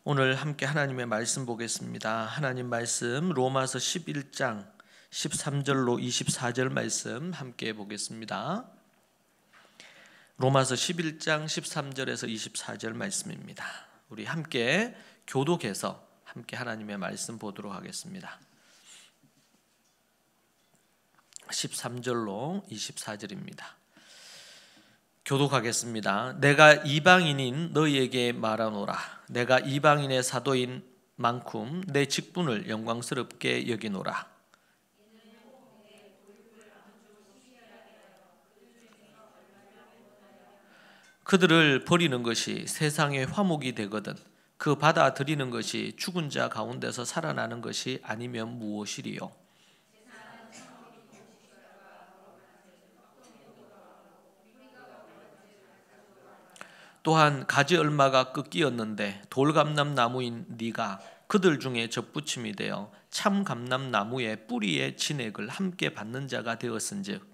오늘 함께 하나님의 말씀 보겠습니다. 하나님 말씀 로마서 11장 13절로 24절 말씀 함께 보겠습니다. 로마서 11장 13절에서 24절 말씀입니다. 우리 함께 교독해서 함께 하나님의 말씀 보도록 하겠습니다. 13절로 24절입니다. 교독하겠습니다. 내가 이방인인 너희에게 말하노라. 내가 이방인의 사도인 만큼 내 직분을 영광스럽게 여기노라. 그들을 버리는 것이 세상의 화목이 되거든 그 받아들이는 것이 죽은 자 가운데서 살아나는 것이 아니면 무엇이리요? 또한 가지 얼마가 꺾이었는데 돌감람 나무인 네가 그들 중에 접붙임이 되어 참 감람나무의 뿌리의 진액을 함께 받는 자가 되었은즉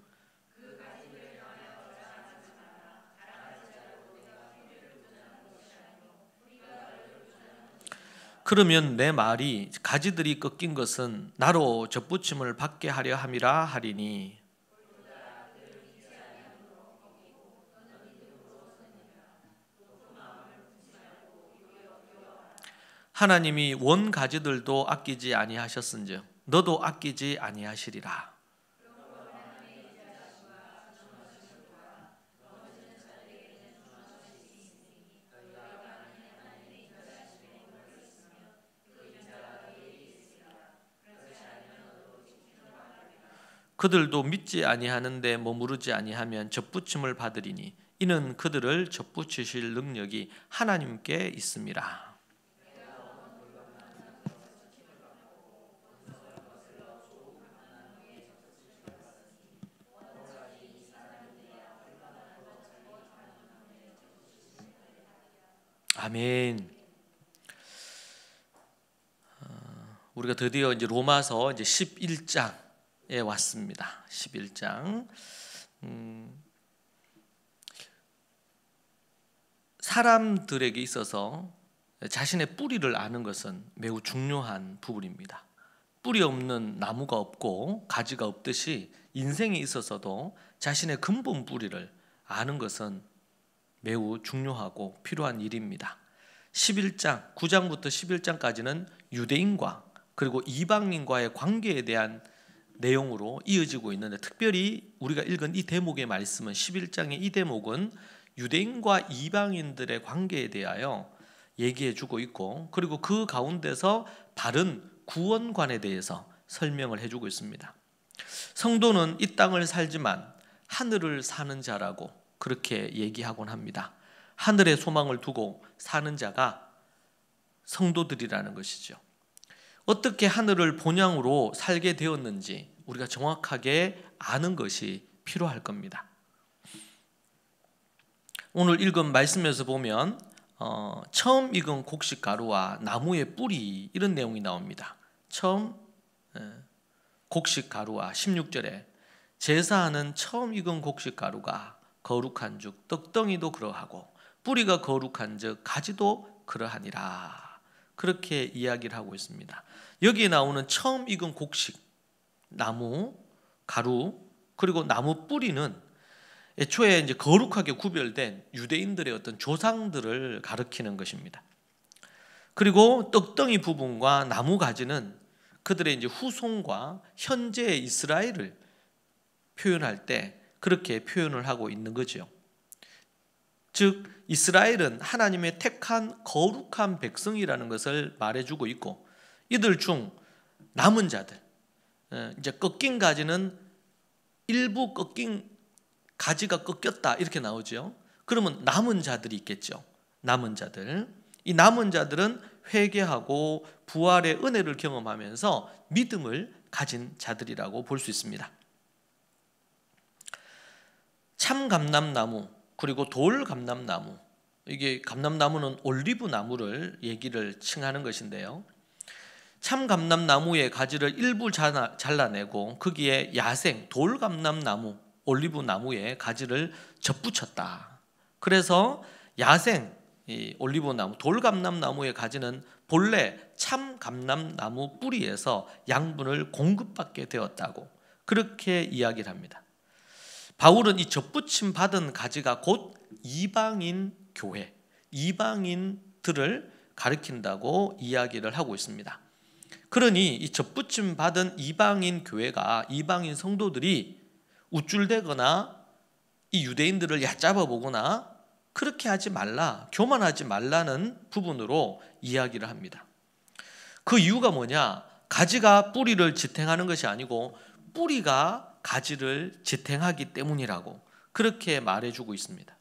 그러면 내 말이 가지들이 꺾인 것은 나로 접붙임을 받게 하려 함이라 하리니 하나님이 원 가지들도 아끼지 아니하셨은즉 너도 아끼지 아니하시리라. 그들도 믿지 아니하는데 머무르지 아니하면 접붙임을 받으리니 이는 그들을 접붙이실 능력이 하나님께 있음이라. 아멘. 우리가 드디어 이제 로마서 이제 11장에 왔습니다. 11장. 사람들에게 있어서 자신의 뿌리를 아는 것은 매우 중요한 부분입니다. 뿌리 없는 나무가 없고 가지가 없듯이 인생에 있어서도 자신의 근본 뿌리를 아는 것은 매우 중요하고 필요한 일입니다. 11장, 9장부터 11장까지는 유대인과 그리고 이방인과의 관계에 대한 내용으로 이어지고 있는데 특별히 우리가 읽은 이 대목의 말씀은 11장의 이 대목은 유대인과 이방인들의 관계에 대하여 얘기해 주고 있고 그리고 그 가운데서 바른 구원관에 대해서 설명을 해주고 있습니다. 성도는 이 땅을 살지만 하늘을 사는 자라고 그렇게 얘기하곤 합니다. 하늘의 소망을 두고 사는 자가 성도들이라는 것이죠. 어떻게 하늘을 본향으로 살게 되었는지 우리가 정확하게 아는 것이 필요할 겁니다. 오늘 읽은 말씀에서 보면 처음 익은 곡식 가루와 나무의 뿌리 이런 내용이 나옵니다. 처음 곡식 가루와 16절에 제사하는 처음 익은 곡식 가루가 거룩한 즉 떡덩이도 그러하고 뿌리가 거룩한 즉 가지도 그러하니라. 그렇게 이야기를 하고 있습니다. 여기에 나오는 처음 익은 곡식, 나무, 가루 그리고 나무 뿌리는 애초에 이제 거룩하게 구별된 유대인들의 어떤 조상들을 가리키는 것입니다. 그리고 떡덩이 부분과 나무 가지는 그들의 이제 후손과 현재의 이스라엘을 표현할 때 그렇게 표현을 하고 있는 거죠. 즉 이스라엘은 하나님의 택한 거룩한 백성이라는 것을 말해주고 있고 이들 중 남은 자들 이제 꺾인 가지는 일부 꺾인 가지가 꺾였다 이렇게 나오죠. 그러면 남은 자들이 있겠죠. 남은 자들 이 남은 자들은 회개하고 부활의 은혜를 경험하면서 믿음을 가진 자들이라고 볼 수 있습니다. 참 감람나무 그리고 돌 감람나무 이게 감람나무는 올리브 나무를 얘기를 칭하는 것인데요. 참 감람나무의 가지를 일부 잘라내고 거기에 야생 돌 감람나무 올리브 나무의 가지를 접붙였다. 그래서 야생 이 올리브나무, 돌감람나무의 가지는 본래 참감람나무 뿌리에서 양분을 공급받게 되었다고 그렇게 이야기를 합니다. 바울은 이 접붙임 받은 가지가 곧 이방인 교회, 이방인들을 가리킨다고 이야기를 하고 있습니다. 그러니 이 접붙임 받은 이방인 교회가, 이방인 성도들이 우쭐대거나 이 유대인들을 얕잡아 보거나 그렇게 하지 말라, 교만하지 말라는 부분으로 이야기를 합니다. 그 이유가 뭐냐? 가지가 뿌리를 지탱하는 것이 아니고 뿌리가 가지를 지탱하기 때문이라고 그렇게 말해주고 있습니다.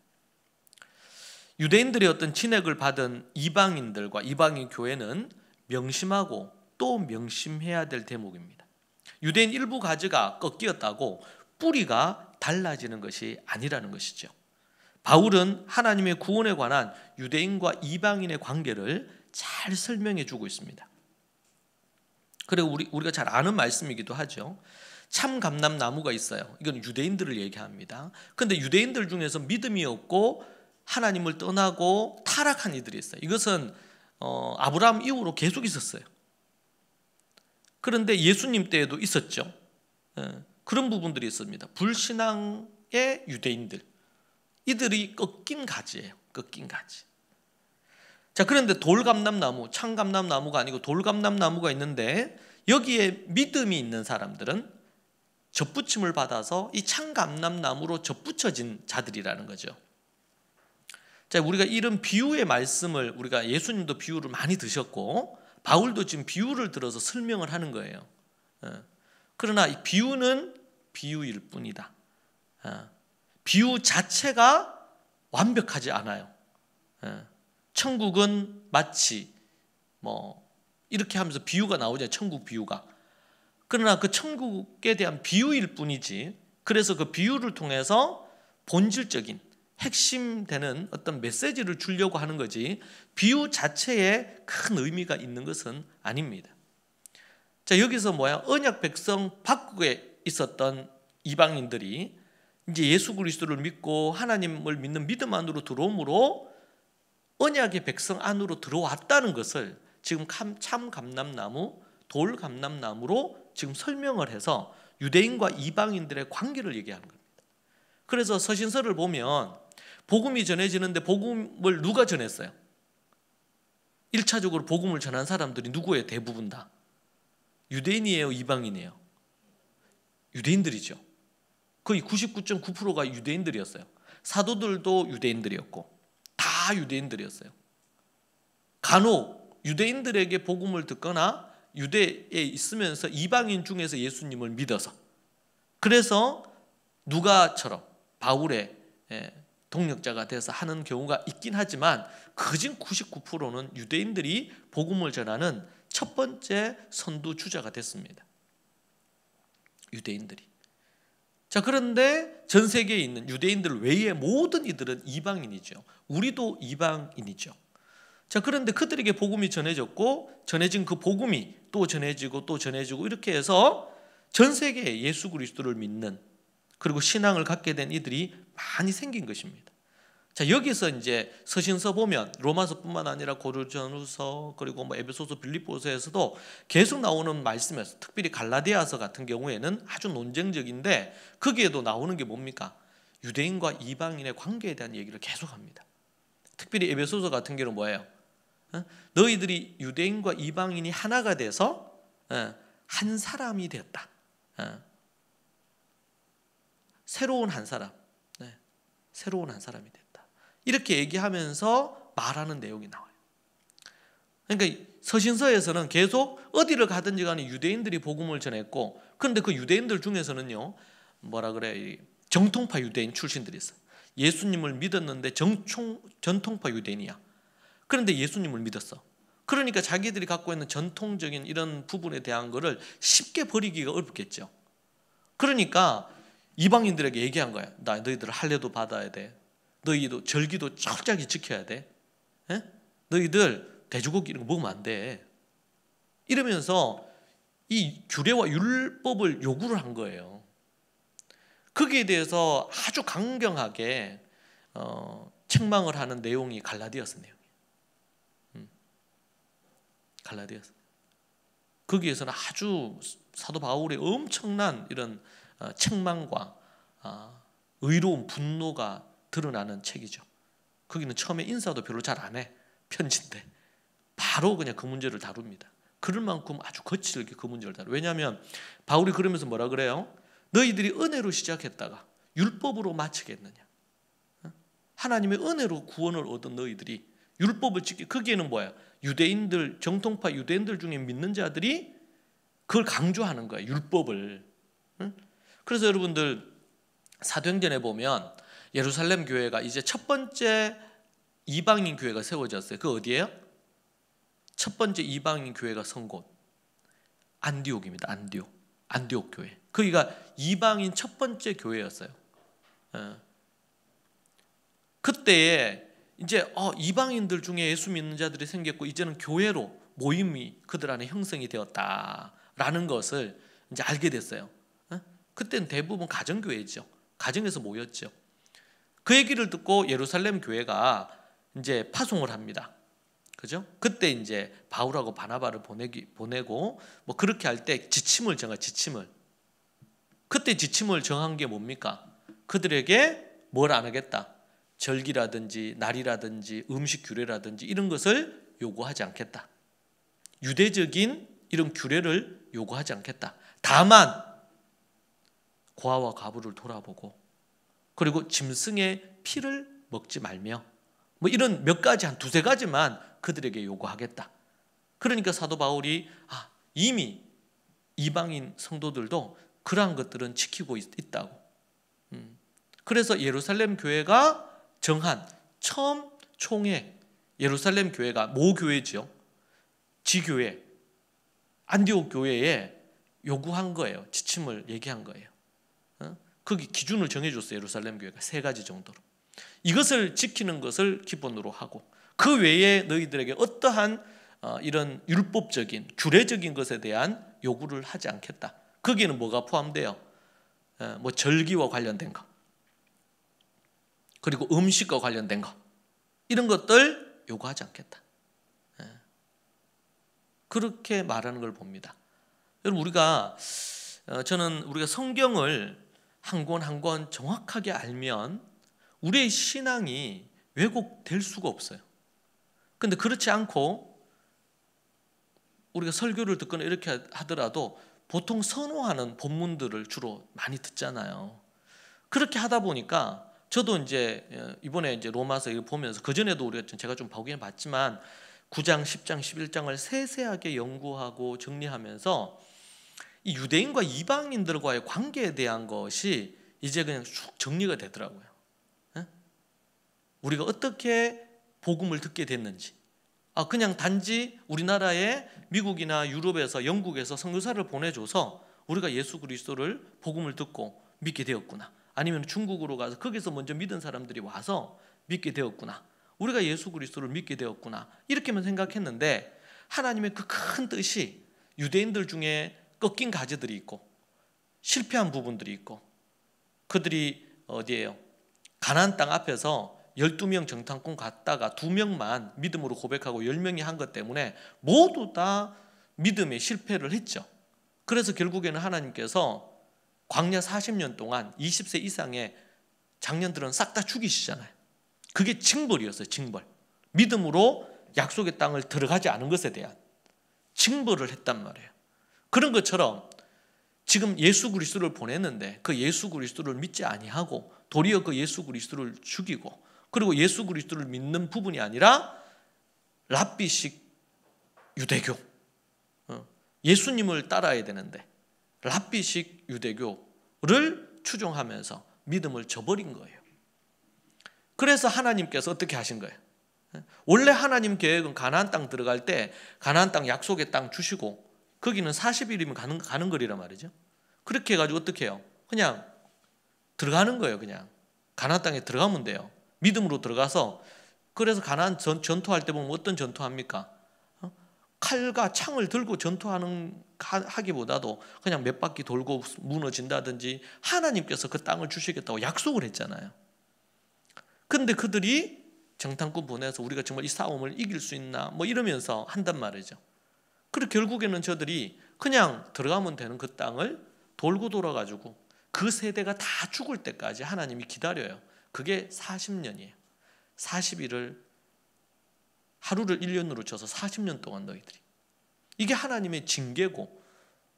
유대인들의 어떤 진액을 받은 이방인들과 이방인 교회는 명심하고 또 명심해야 될 대목입니다. 유대인 일부 가지가 꺾였다고 뿌리가 달라지는 것이 아니라는 것이죠. 바울은 하나님의 구원에 관한 유대인과 이방인의 관계를 잘 설명해 주고 있습니다. 그리고 우리가 잘 아는 말씀이기도 하죠. 참감람나무가 있어요. 이건 유대인들을 얘기합니다. 그런데 유대인들 중에서 믿음이 없고 하나님을 떠나고 타락한 이들이 있어요. 이것은 아브라함 이후로 계속 있었어요. 그런데 예수님 때에도 있었죠. 그런 부분들이 있습니다. 불신앙의 유대인들, 이들이 꺾인 가지예요. 꺾인 가지. 자, 그런데 돌감람나무, 참감람나무가 아니고 돌감람나무가 있는데 여기에 믿음이 있는 사람들은 접붙임을 받아서 이 참감람나무로 접붙여진 자들이라는 거죠. 자, 우리가 이런 비유의 말씀을, 우리가 예수님도 비유를 많이 드셨고 바울도 지금 비유를 들어서 설명을 하는 거예요. 그러나 이 비유는 비유일 뿐이다. 비유 자체가 완벽하지 않아요. 천국은 마치 이렇게 하면서 비유가 나오잖아요. 천국 비유가. 그러나 그 천국에 대한 비유일 뿐이지, 그래서 그 비유를 통해서 본질적인 핵심되는 어떤 메시지를 주려고 하는 거지 비유 자체에 큰 의미가 있는 것은 아닙니다. 자, 여기서 언약 백성 밖에 있었던 이방인들이 이제 예수 그리스도를 믿고 하나님을 믿는 믿음 안으로 들어옴으로 언약의 백성 안으로 들어왔다는 것을 지금 참감람나무, 돌감람나무로 지금 설명을 해서 유대인과 이방인들의 관계를 얘기하는 겁니다. 그래서 서신서를 보면 복음이 전해지는데 복음을 누가 전했어요? 1차적으로 복음을 전한 사람들이 누구예요? 대부분 다 유대인이에요? 이방인이에요? 유대인들이죠. 거의 99.9%가 유대인들이었어요. 사도들도 유대인들이었고 다 유대인들이었어요. 간혹 유대인들에게 복음을 듣거나 유대에 있으면서 이방인 중에서 예수님을 믿어서, 그래서 누가처럼 바울의 동력자가 돼서 하는 경우가 있긴 하지만 거진 99%는 유대인들이 복음을 전하는 첫 번째 선두주자가 됐습니다. 유대인들이. 자, 그런데 전 세계에 있는 유대인들 외의 모든 이들은 이방인이죠. 우리도 이방인이죠. 자, 그런데 그들에게 복음이 전해졌고 전해진 그 복음이 또 전해지고 또 전해지고 이렇게 해서 전 세계에 예수 그리스도를 믿는, 그리고 신앙을 갖게 된 이들이 많이 생긴 것입니다. 자, 여기서 이제 서신서 보면 로마서뿐만 아니라 고린도전서, 그리고 에베소서, 빌립보서에서도 계속 나오는 말씀에서, 특별히 갈라디아서 같은 경우에는 아주 논쟁적인데 거기에도 나오는 게 뭡니까? 유대인과 이방인의 관계에 대한 얘기를 계속합니다. 특별히 에베소서 같은 경우는 뭐예요? 너희들이 유대인과 이방인이 하나가 돼서 한 사람이 되었다. 새로운 한 사람, 새로운 한 사람이 됐다. 이렇게 얘기하면서 말하는 내용이 나와요. 그러니까 서신서에서는 계속 어디를 가든지 간에 유대인들이 복음을 전했고, 그런데 그 유대인들 중에서는요, 정통파 유대인 출신들이 있어요. 예수님을 믿었는데 전통파 유대인이야. 그런데 예수님을 믿었어. 그러니까 자기들이 갖고 있는 전통적인 이런 부분에 대한 거를 쉽게 버리기가 어렵겠죠. 그러니까 이방인들에게 얘기한 거야. 너희들 할례도 받아야 돼. 너희도 절기도 철저하게 지켜야 돼. 너희들 돼지고기 이런 거 먹으면 안 돼. 이러면서 이 규례와 율법을 요구를 한 거예요. 거기에 대해서 아주 강경하게 책망을 하는 내용이 갈라디아서 내용이에요. 갈라디아서. 거기에서는 아주 사도 바울의 엄청난 이런 책망과 의로운 분노가 드러나는 책이죠. 거기는 처음에 인사도 별로 잘 안 해. 편지인데 바로 그냥 그 문제를 다룹니다. 그럴 만큼 아주 거칠게 그 문제를 다뤄. 왜냐하면 바울이 그러면서 뭐라 그래요? 너희들이 은혜로 시작했다가 율법으로 마치겠느냐? 하나님의 은혜로 구원을 얻은 너희들이 율법을 지키, 거기에는 뭐야? 유대인들, 정통파 유대인들 중에 믿는 자들이 그걸 강조하는 거야, 율법을. 그래서 여러분들 사도행전에 보면 예루살렘 교회가 이제 첫 번째 이방인 교회가 세워졌어요. 그 어디예요? 첫 번째 이방인 교회가 선 곳 안디옥입니다. 안디옥 교회. 거기가 이방인 첫 번째 교회였어요. 그때에 이제 이방인들 중에 예수 믿는 자들이 생겼고 이제는 교회로 모임이 그들 안에 형성이 되었다라는 것을 이제 알게 됐어요. 그때는 대부분 가정교회죠. 가정에서 모였죠. 그 얘기를 듣고 예루살렘 교회가 이제 파송을 합니다. 그죠? 그때 이제 바울하고 바나바를 보내고 뭐 그렇게 할 때 지침을 그때 지침을 정한 게 뭡니까? 그들에게 뭘 안 하겠다. 절기라든지 날이라든지 음식 규례라든지 이런 것을 요구하지 않겠다. 유대적인 이런 규례를 요구하지 않겠다. 다만 고아와 과부를 돌아보고 그리고 짐승의 피를 먹지 말며 뭐 이런 몇 가지 한 두세 가지만 그들에게 요구하겠다. 그러니까 사도 바울이 이미 이방인 성도들도 그러한 것들은 지키고 있다고. 그래서 예루살렘 교회가 정한 처음 총회, 예루살렘 교회가 모교회죠. 지교회, 안디옥 교회에 요구한 거예요. 지침을 얘기한 거예요. 거기 기준을 정해줬어요. 예루살렘 교회가 3가지 정도로. 이것을 지키는 것을 기본으로 하고 그 외에 너희들에게 어떠한 이런 율법적인 규례적인 것에 대한 요구를 하지 않겠다. 거기에는 뭐가 포함돼요? 뭐 절기와 관련된 거, 그리고 음식과 관련된 거, 이런 것들 요구하지 않겠다. 그렇게 말하는 걸 봅니다. 여러분 저는 우리가 성경을 한 권 한 권 정확하게 알면 우리의 신앙이 왜곡될 수가 없어요. 근데 그렇지 않고 우리가 설교를 듣거나 이렇게 하더라도 보통 선호하는 본문들을 주로 많이 듣잖아요. 그렇게 하다 보니까 저도 이제 이번에 이제 로마서 이거 보면서 그전에도 제가 좀 보긴 봤지만 9장, 10장, 11장을 세세하게 연구하고 정리하면서 이 유대인과 이방인들과의 관계에 대한 것이 이제 그냥 쭉 정리가 되더라고요. 우리가 어떻게 복음을 듣게 됐는지. 그냥 단지 우리나라에 미국이나 유럽에서 영국에서 선교사를 보내줘서 우리가 예수 그리스도를 복음을 듣고 믿게 되었구나. 아니면 중국으로 가서 거기서 먼저 믿은 사람들이 와서 믿게 되었구나. 우리가 예수 그리스도를 믿게 되었구나. 이렇게만 생각했는데 하나님의 그 큰 뜻이 유대인들 중에 꺾인 가지들이 있고 실패한 부분들이 있고 그들이 어디예요? 가나안 땅 앞에서 12명 정탐꾼 갔다가 2명만 믿음으로 고백하고 10명이 한 것 때문에 모두 다 믿음에 실패를 했죠. 그래서 결국에는 하나님께서 광야 40년 동안 20세 이상의 장년들은 싹 다 죽이시잖아요. 그게 징벌이었어요. 징벌. 믿음으로 약속의 땅을 들어가지 않은 것에 대한 징벌을 했단 말이에요. 그런 것처럼 지금 예수 그리스도를 보냈는데 그 예수 그리스도를 믿지 아니하고 도리어 그 예수 그리스도를 죽이고 그리고 예수 그리스도를 믿는 부분이 아니라 랍비식 유대교, 예수님을 따라야 되는데 랍비식 유대교를 추종하면서 믿음을 저버린 거예요. 그래서 하나님께서 어떻게 하신 거예요? 원래 하나님 계획은 가나안 땅 들어갈 때 가나안 땅 약속의 땅 주시고 거기는 40일이면 가는 거리란 말이죠. 그렇게 해가지고 어떻게 해요? 그냥 들어가는 거예요. 그냥 가나안 땅에 들어가면 돼요. 믿음으로 들어가서. 그래서 가나안 전투할 때 보면 어떤 전투합니까? 칼과 창을 들고 전투하기보다도 그냥 몇 바퀴 돌고 무너진다든지 하나님께서 그 땅을 주시겠다고 약속을 했잖아요. 그런데 그들이 정탐꾼 보내서 우리가 정말 이 싸움을 이길 수 있나 뭐 이러면서 한단 말이죠. 그리고 결국에는 저들이 그냥 들어가면 되는 그 땅을 돌고 돌아가지고 그 세대가 다 죽을 때까지 하나님이 기다려요. 그게 40년이에요. 40일을 하루를 1년으로 쳐서 40년 동안 너희들이. 이게 하나님의 징계고,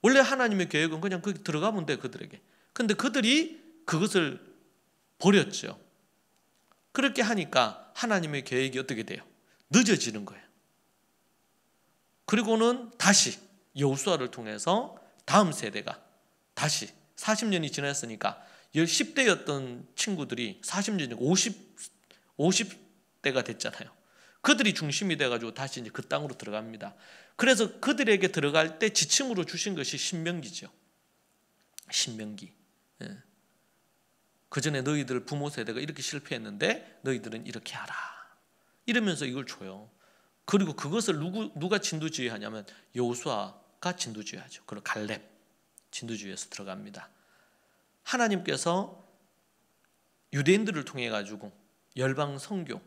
원래 하나님의 계획은 그냥 거기 들어가면 돼 그들에게. 근데 그들이 그것을 버렸죠. 그렇게 하니까 하나님의 계획이 어떻게 돼요? 늦어지는 거예요. 그리고는 다시 여호수아를 통해서 다음 세대가 다시 40년이 지났으니까 10대였던 친구들이 40년이 50대가 됐잖아요. 그들이 중심이 돼가지고 다시 이제 그 땅으로 들어갑니다. 그래서 그들에게 들어갈 때 지침으로 주신 것이 신명기죠. 신명기. 그 전에 너희들 부모 세대가 이렇게 실패했는데 너희들은 이렇게 하라. 이러면서 이걸 줘요. 그리고 그것을 누가 진두지휘하냐면 여호수아가 진두지휘하죠. 그리고 갈렙 진두지휘에서 들어갑니다. 하나님께서 유대인들을 통해 가지고 열방 선교,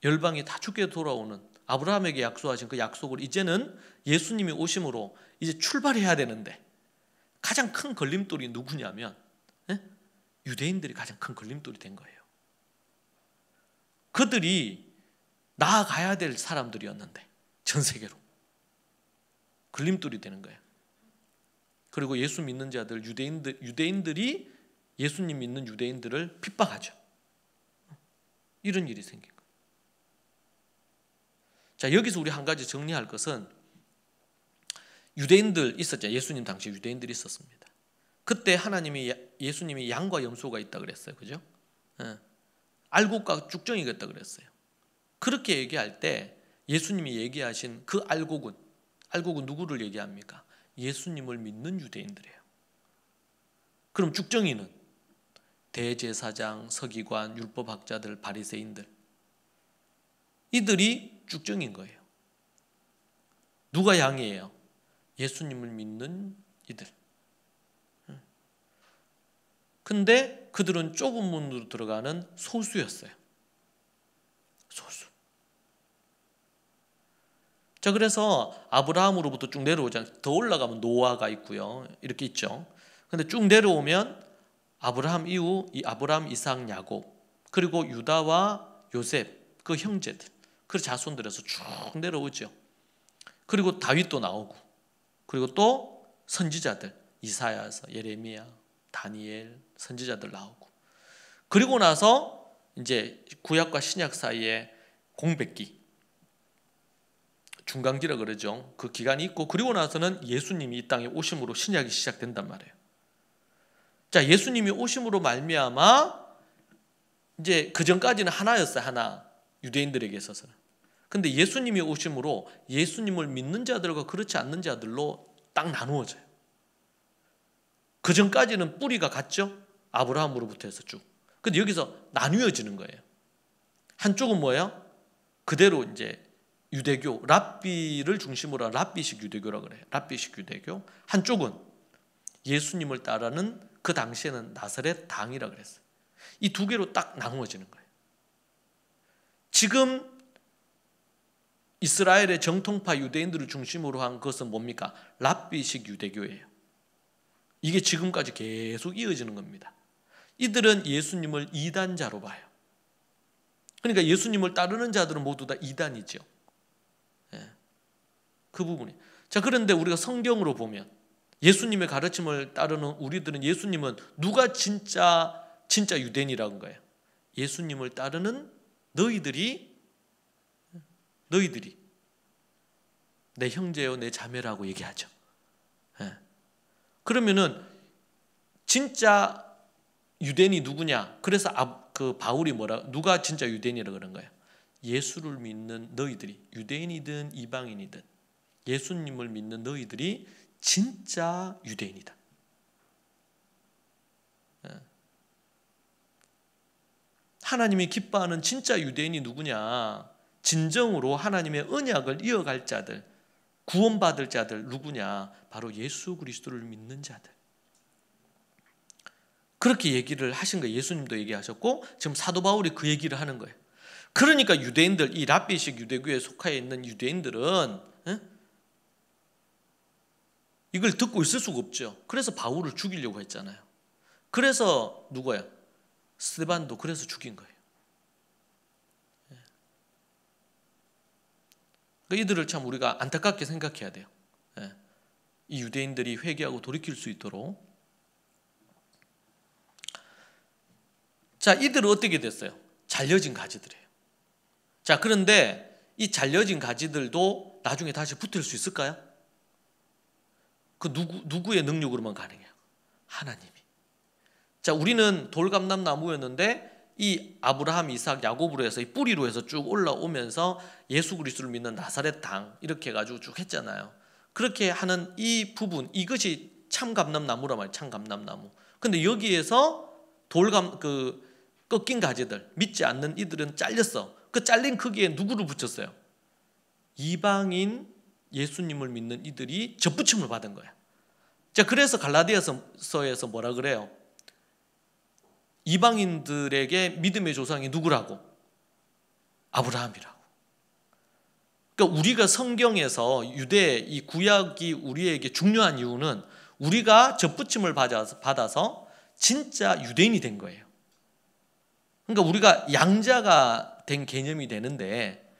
열방이 다 죽게 돌아오는 아브라함에게 약속하신 그 약속을 이제는 예수님이 오심으로 이제 출발해야 되는데 가장 큰 걸림돌이 누구냐면 유대인들이 가장 큰 걸림돌이 된 거예요. 그들이 나아가야 될 사람들이었는데 전 세계로 걸림돌이 되는 거예요. 그리고 예수 믿는 자들 유대인들이 예수님 믿는 유대인들을 핍박하죠. 이런 일이 생긴 거예요. 자, 여기서 우리 한 가지 정리할 것은 유대인들 있었죠. 예수님 당시에 유대인들이 있었습니다. 그때 하나님이 예수님이 양과 염소가 있다 그랬어요. 그죠? 알곡과 쭉정이가 있다 그랬어요. 그렇게 얘기할 때 예수님이 얘기하신 그 알곡은 누구를 얘기합니까? 예수님을 믿는 유대인들이에요. 그럼 쭉정이는 대제사장, 서기관, 율법학자들, 바리새인들, 이들이 쭉정인 거예요. 누가 양이에요? 예수님을 믿는 이들. 근데 그들은 좁은 문으로 들어가는 소수였어요. 소수. 자, 그래서 아브라함으로부터 쭉 내려오자. 더 올라가면 노아가 있고요. 이렇게 있죠. 근데 쭉 내려오면 아브라함 이후 아브라함, 이삭, 야곱, 그리고 유다와 요셉 그 형제들, 그 자손들에서 쭉 내려오죠. 그리고 다윗도 나오고, 그리고 또 선지자들 이사야서, 예레미야, 다니엘 선지자들 나오고, 그리고 나서 이제 구약과 신약 사이에 공백기, 중간기라 그러죠. 그 기간이 있고, 그리고 나서는 예수님이 이 땅에 오심으로 신약이 시작된단 말이에요. 자, 예수님이 오심으로 말미암아 이제 그 전까지는 하나였어요. 하나, 유대인들에게 있어서는. 근데 예수님이 오심으로 예수님을 믿는 자들과 그렇지 않는 자들로 딱 나누어져요. 그 전까지는 뿌리가 같죠. 아브라함으로부터 해서 쭉. 근데 여기서 나뉘어지는 거예요. 한쪽은 뭐예요? 그대로 이제 유대교, 랍비를 중심으로 한 랍비식 유대교라고 그래요. 랍비식 유대교. 한쪽은 예수님을 따르는, 그 당시에는 나사렛 당이라고 그랬어요. 이 두 개로 딱 나누어지는 거예요. 지금 이스라엘의 정통파 유대인들을 중심으로 한 것은 뭡니까? 랍비식 유대교예요. 이게 지금까지 계속 이어지는 겁니다. 이들은 예수님을 이단자로 봐요. 그러니까 예수님을 따르는 자들은 모두 다 이단이죠. 그 부분이. 자, 그런데 우리가 성경으로 보면 예수님의 가르침을 따르는 우리들은 예수님은 누가 진짜 유대인이라는 거예요. 예수님을 따르는 너희들이 내 형제요 내 자매라고 얘기하죠. 그러면은 진짜 유대인이 누구냐? 그래서 그 바울이 누가 진짜 유대인이라고 그런 거예요? 예수를 믿는 너희들이, 유대인이든 이방인이든 예수님을 믿는 너희들이 진짜 유대인이다. 하나님이 기뻐하는 진짜 유대인이 누구냐? 진정으로 하나님의 언약을 이어갈 자들, 구원받을 자들 누구냐? 바로 예수 그리스도를 믿는 자들. 그렇게 얘기를 하신 거예요. 예수님도 얘기하셨고 지금 사도 바울이 그 얘기를 하는 거예요. 그러니까 유대인들, 이 랍비식 유대교에 속해 있는 유대인들은 이걸 듣고 있을 수가 없죠. 그래서 바울을 죽이려고 했잖아요. 그래서 누구야? 스데반도 그래서 죽인 거예요. 그러니까 이들을 참 우리가 안타깝게 생각해야 돼요. 이 유대인들이 회개하고 돌이킬 수 있도록. 자, 이들은 어떻게 됐어요? 잘려진 가지들이에요. 자, 그런데 이 잘려진 가지들도 나중에 다시 붙을 수 있을까요? 그 누구의 능력으로만 가능해요? 하나님이. 자, 우리는 돌감람 나무였는데 이 아브라함, 이삭, 야곱으로 해서 이 뿌리로 해서 쭉 올라오면서 예수 그리스도를 믿는 나사렛 땅 이렇게 해가지고 쭉 했잖아요. 그렇게 하는 이 부분, 이것이 참 감람나무란 말이에요. 참 감람나무. 근데 여기에서 꺾인 가지들, 믿지 않는 이들은 잘렸어. 그 잘린 크기에 누구를 붙였어요? 이방인 예수님을 믿는 이들이 접붙임을 받은 거야. 자, 그래서 갈라디아서에서 뭐라 그래요? 이방인들에게 믿음의 조상이 누구라고? 아브라함이라고. 그러니까 우리가 성경에서 유대 이 구약이 우리에게 중요한 이유는 우리가 접붙임을 받아서 진짜 유대인이 된 거예요. 그러니까 우리가 양자가 된 개념이 되는데,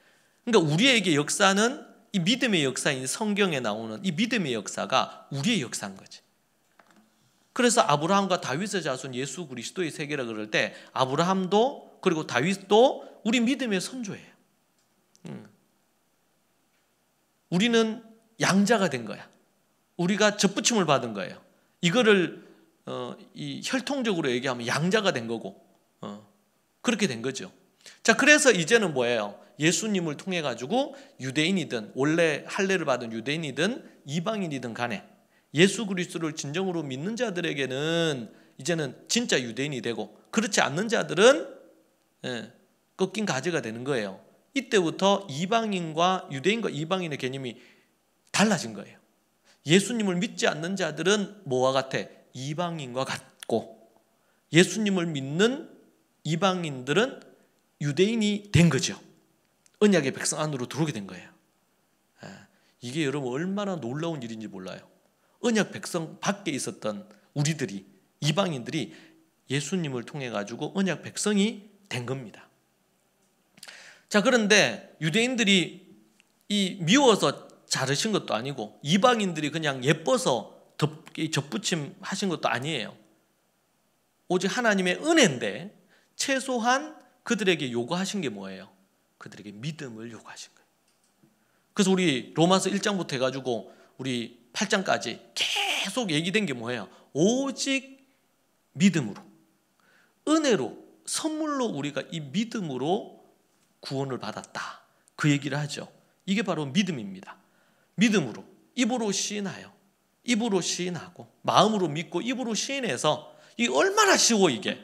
그러니까 우리에게 역사는 이 믿음의 역사인 성경에 나오는 이 믿음의 역사가 우리의 역사인 거지. 그래서 아브라함과 다윗의 자손 예수 그리스도의 세계라 그럴 때 아브라함도 그리고 다윗도 우리 믿음의 선조예요. 우리는 양자가 된 거야. 우리가 접붙임을 받은 거예요. 이거를 이 혈통적으로 얘기하면 양자가 된 거고 그렇게 된 거죠. 자, 그래서 이제는 뭐예요? 예수님을 통해 가지고 유대인이든 원래 할례를 받은 유대인이든 이방인이든 간에 예수 그리스도를 진정으로 믿는 자들에게는 이제는 진짜 유대인이 되고, 그렇지 않는 자들은 꺾인 가지가 되는 거예요. 이때부터 이방인과 유대인과 이방인의 개념이 달라진 거예요. 예수님을 믿지 않는 자들은 뭐와 같아? 이방인과 같고, 예수님을 믿는 이방인들은 유대인이 된 거죠. 언약의 백성 안으로 들어오게 된 거예요. 이게 여러분 얼마나 놀라운 일인지 몰라요. 언약 백성 밖에 있었던 우리들이, 이방인들이 예수님을 통해 가지고 언약 백성이 된 겁니다. 자, 그런데 유대인들이 이 미워서 자르신 것도 아니고 이방인들이 그냥 예뻐서 접붙임 하신 것도 아니에요. 오직 하나님의 은혜인데 최소한 그들에게 요구하신 게 뭐예요? 그들에게 믿음을 요구하신 거예요. 그래서 우리 로마서 1장부터 해가지고 우리 8장까지 계속 얘기된 게 뭐예요? 오직 믿음으로, 은혜로, 선물로 우리가 이 믿음으로 구원을 받았다, 그 얘기를 하죠. 이게 바로 믿음입니다. 믿음으로, 입으로 시인하여, 입으로 시인하고 마음으로 믿고 입으로 시인해서, 이게 얼마나 쉬워 이게.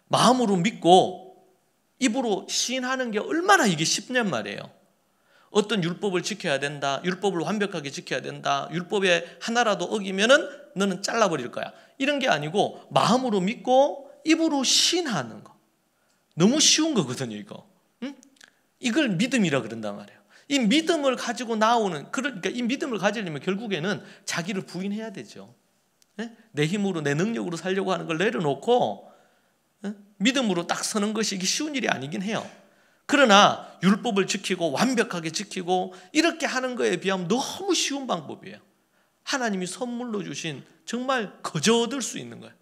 마음으로 믿고 입으로 시인하는 게 얼마나 이게 쉽냔 말이에요. 어떤 율법을 지켜야 된다, 율법을 완벽하게 지켜야 된다, 율법에 하나라도 어기면은 너는 잘라버릴 거야, 이런 게 아니고 마음으로 믿고 입으로 시인하는 거. 너무 쉬운 거거든요 이거. 이걸 믿음이라 그런단 말이에요. 이 믿음을 가지고 나오는, 그러니까 이 믿음을 가지려면 결국에는 자기를 부인해야 되죠. 내 힘으로 내 능력으로 살려고 하는 걸 내려놓고 믿음으로 딱 서는 것이 이게 쉬운 일이 아니긴 해요. 그러나 율법을 지키고 완벽하게 지키고 이렇게 하는 거에 비하면 너무 쉬운 방법이에요. 하나님이 선물로 주신 정말 거저 얻을 수 있는 거예요.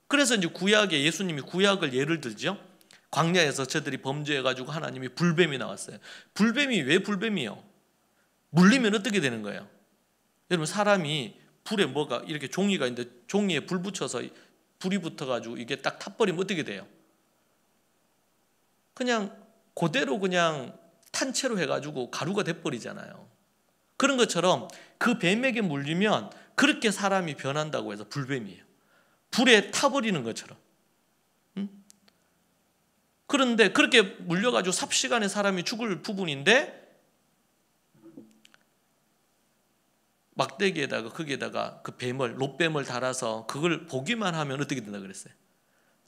그래서 이제 구약에 예수님이 구약을 예를 들죠. 광야에서 저들이 범죄해가지고 하나님이 불뱀이 나왔어요. 불뱀이 왜 불뱀이요? 물리면 어떻게 되는 거예요? 여러분, 사람이 불에 뭐가 이렇게 종이가 있는데 종이에 불 붙여서 불이 붙어가지고 이게 딱 타버리면 어떻게 돼요? 그냥 그대로 그냥 탄채로 해가지고 가루가 돼버리잖아요. 그런 것처럼 그 뱀에게 물리면 그렇게 사람이 변한다고 해서 불뱀이에요. 불에 타버리는 것처럼. 그런데 그렇게 물려가지고 삽시간에 사람이 죽을 부분인데 막대기에다가 거기에다가 그 뱀을, 롯뱀을 달아서 그걸 보기만 하면 어떻게 된다 그랬어요?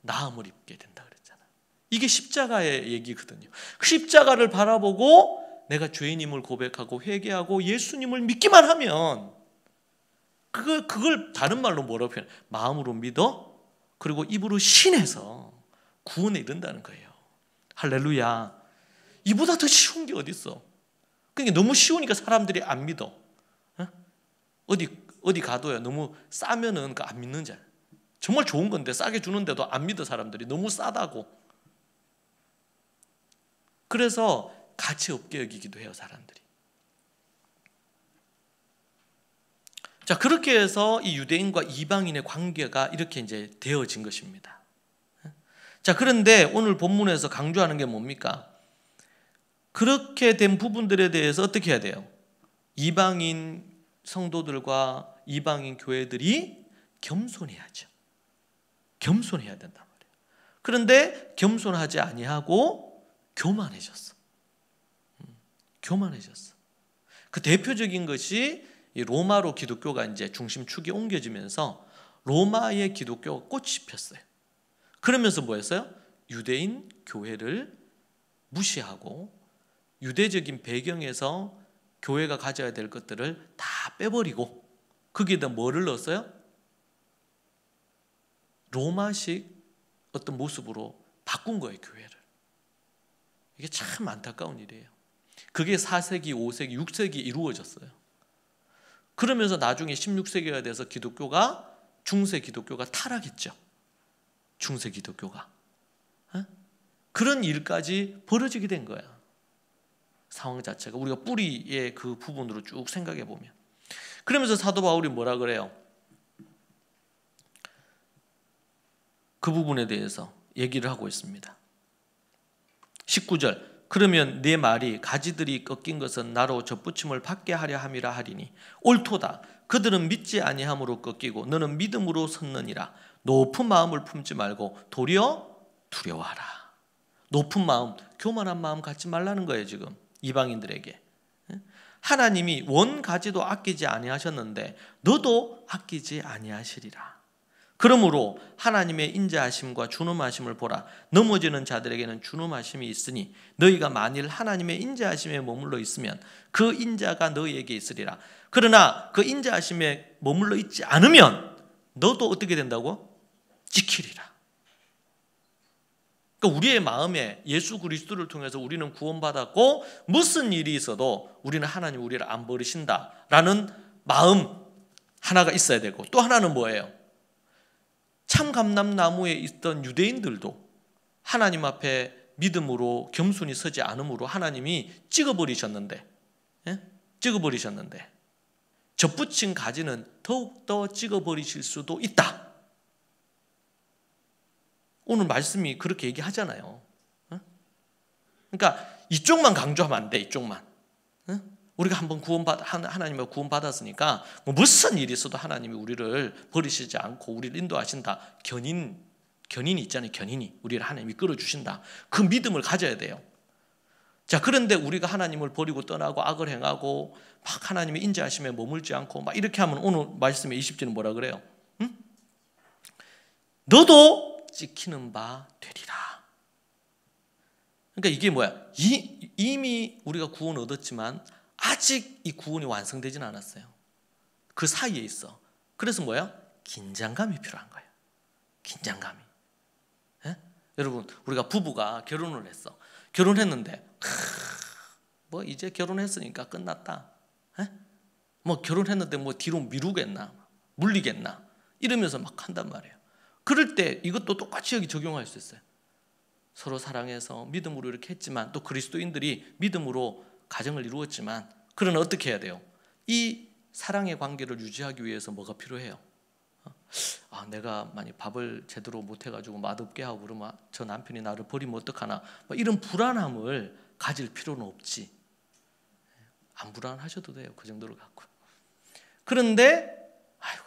나음을 입게 된다 그랬잖아요. 이게 십자가의 얘기거든요. 그 십자가를 바라보고 내가 죄인임을 고백하고 회개하고 예수님을 믿기만 하면 그걸 다른 말로 뭐라고 표현해? 마음으로 믿어 그리고 입으로 신해서 구원에 이른다는 거예요. 할렐루야. 이보다 더 쉬운 게 어디 있어? 그러니까 너무 쉬우니까 사람들이 안 믿어. 어디 가도요. 너무 싸면은 안 믿는 자. 정말 좋은 건데 싸게 주는데도 안 믿어 사람들이. 너무 싸다고. 그래서 가치 없게 여기기도 해요 사람들이. 자, 그렇게 해서 이 유대인과 이방인의 관계가 이렇게 이제 되어진 것입니다. 자, 그런데 오늘 본문에서 강조하는 게 뭡니까? 그렇게 된 부분들에 대해서 어떻게 해야 돼요? 이방인 성도들과 이방인 교회들이 겸손해야죠. 겸손해야 된단 말이에요. 그런데 겸손하지 아니하고 교만해졌어. 교만해졌어. 그 대표적인 것이 이 로마로 기독교가 이제 중심축이 옮겨지면서 로마의 기독교가 꽃이 폈어요. 그러면서 뭐였어요? 유대인 교회를 무시하고 유대적인 배경에서 교회가 가져야 될 것들을 다 빼버리고 거기에다 뭐를 넣었어요? 로마식 어떤 모습으로 바꾼 거예요, 교회를. 이게 참 안타까운 일이에요. 그게 4세기, 5세기, 6세기 이루어졌어요. 그러면서 나중에 16세기가 돼서 기독교가 중세 기독교가 타락했죠. 중세 기독교가. 그런 일까지 벌어지게 된 거야. 상황 자체가 우리가 뿌리의 그 부분으로 쭉 생각해 보면. 그러면서 사도 바울이 뭐라 그래요? 그 부분에 대해서 얘기를 하고 있습니다. 19절. 그러면 내 말이 가지들이 꺾인 것은 나로 접붙임을 받게 하려 함이라 하리니 옳도다. 그들은 믿지 아니함으로 꺾이고 너는 믿음으로 섰느니라. 높은 마음을 품지 말고 도리어 두려워하라. 높은 마음, 교만한 마음 갖지 말라는 거예요. 지금 이방인들에게. 하나님이 원 가지도 아끼지 아니하셨는데 너도 아끼지 아니하시리라. 그러므로 하나님의 인자하심과 준엄하심을 보라. 넘어지는 자들에게는 준엄하심이 있으니 너희가 만일 하나님의 인자하심에 머물러 있으면 그 인자가 너희에게 있으리라. 그러나 그 인자하심에 머물러 있지 않으면 너도 어떻게 된다고? 지키리라. 그러니까 우리의 마음에 예수 그리스도를 통해서 우리는 구원받았고 무슨 일이 있어도 우리는 하나님 우리를 안 버리신다라는 마음 하나가 있어야 되고 또 하나는 뭐예요? 참감람나무에 있던 유대인들도 하나님 앞에 믿음으로 겸손히 서지 않음으로 하나님이 찍어버리셨는데 접붙인 가지는 더욱더 찍어버리실 수도 있다. 오늘 말씀이 그렇게 얘기하잖아요. 그러니까 이쪽만 강조하면 안 돼. 이쪽만. 우리가 한번 하나님의 구원받았으니까 뭐 무슨 일이 있어도 하나님이 우리를 버리시지 않고 우리를 인도하신다. 견인이 있잖아요. 견인이. 우리를 하나님이 끌어주신다. 그 믿음을 가져야 돼요. 자, 그런데 우리가 하나님을 버리고 떠나고 악을 행하고 막 하나님의 인자하심에 머물지 않고 막 이렇게 하면 오늘 말씀의 20절은 뭐라 그래요? 너도 찍히는 바 되리라. 그러니까 이게 뭐야? 이미 우리가 구원 얻었지만 아직 이 구원이 완성되지는 않았어요. 그 사이에 있어. 그래서 뭐야? 긴장감이 필요한 거예요. 긴장감이. 여러분, 우리가 부부가 결혼을 했어. 결혼했는데 뭐 이제 결혼했으니까 끝났다. 뭐 결혼했는데 뭐 뒤로 미루겠나? 물리겠나? 이러면서 막 한단 말이에요. 그럴 때 이것도 똑같이 여기 적용할 수 있어요. 서로 사랑해서 믿음으로 이렇게 했지만 또 그리스도인들이 믿음으로 가정을 이루었지만 그러나 어떻게 해야 돼요? 이 사랑의 관계를 유지하기 위해서 뭐가 필요해요? 내가 만약 밥을 제대로 못해가지고 맛없게 하고 그러면 저 남편이 나를 버리면 어떡하나 이런 불안함을 가질 필요는 없지. 안 불안하셔도 돼요. 그 정도로 갖고. 그런데 아이고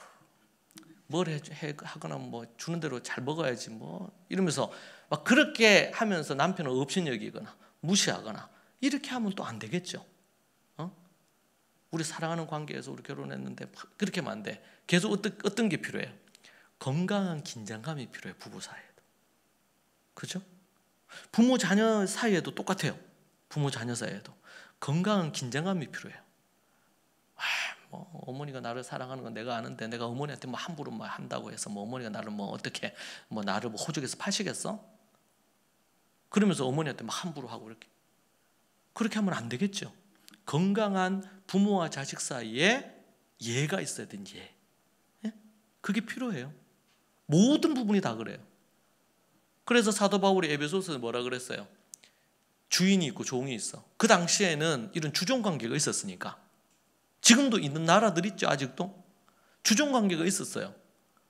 뭘 하거나 뭐 주는 대로 잘 먹어야지 뭐 이러면서 막 그렇게 하면서 남편을 업신여기거나 무시하거나 이렇게 하면 또 안 되겠죠. 우리 사랑하는 관계에서 우리 결혼했는데 그렇게 하면 안 돼. 계속 어떤 게 필요해요? 건강한 긴장감이 필요해요. 부부 사이에도. 그죠? 부모 자녀 사이에도 똑같아요. 부모 자녀 사이에도 건강한 긴장감이 필요해요. 뭐 어머니가 나를 사랑하는 건 내가 아는데 내가 어머니한테 뭐 함부로 뭐 한다고 해서 뭐 어머니가 나를 뭐 어떻게 뭐 나를 뭐 호적에서 파시겠어? 그러면서 어머니한테 막 함부로 하고 그렇게 하면 안 되겠죠. 건강한 부모와 자식 사이에 예가 있어야 되는 예. 그게 필요해요. 모든 부분이 다 그래요. 그래서 사도 바울이 에베소서에 뭐라 그랬어요? 주인이 있고 종이 있어. 그 당시에는 이런 주종관계가 있었으니까. 지금도 있는 나라들 있죠. 아직도 주종관계가 있었어요.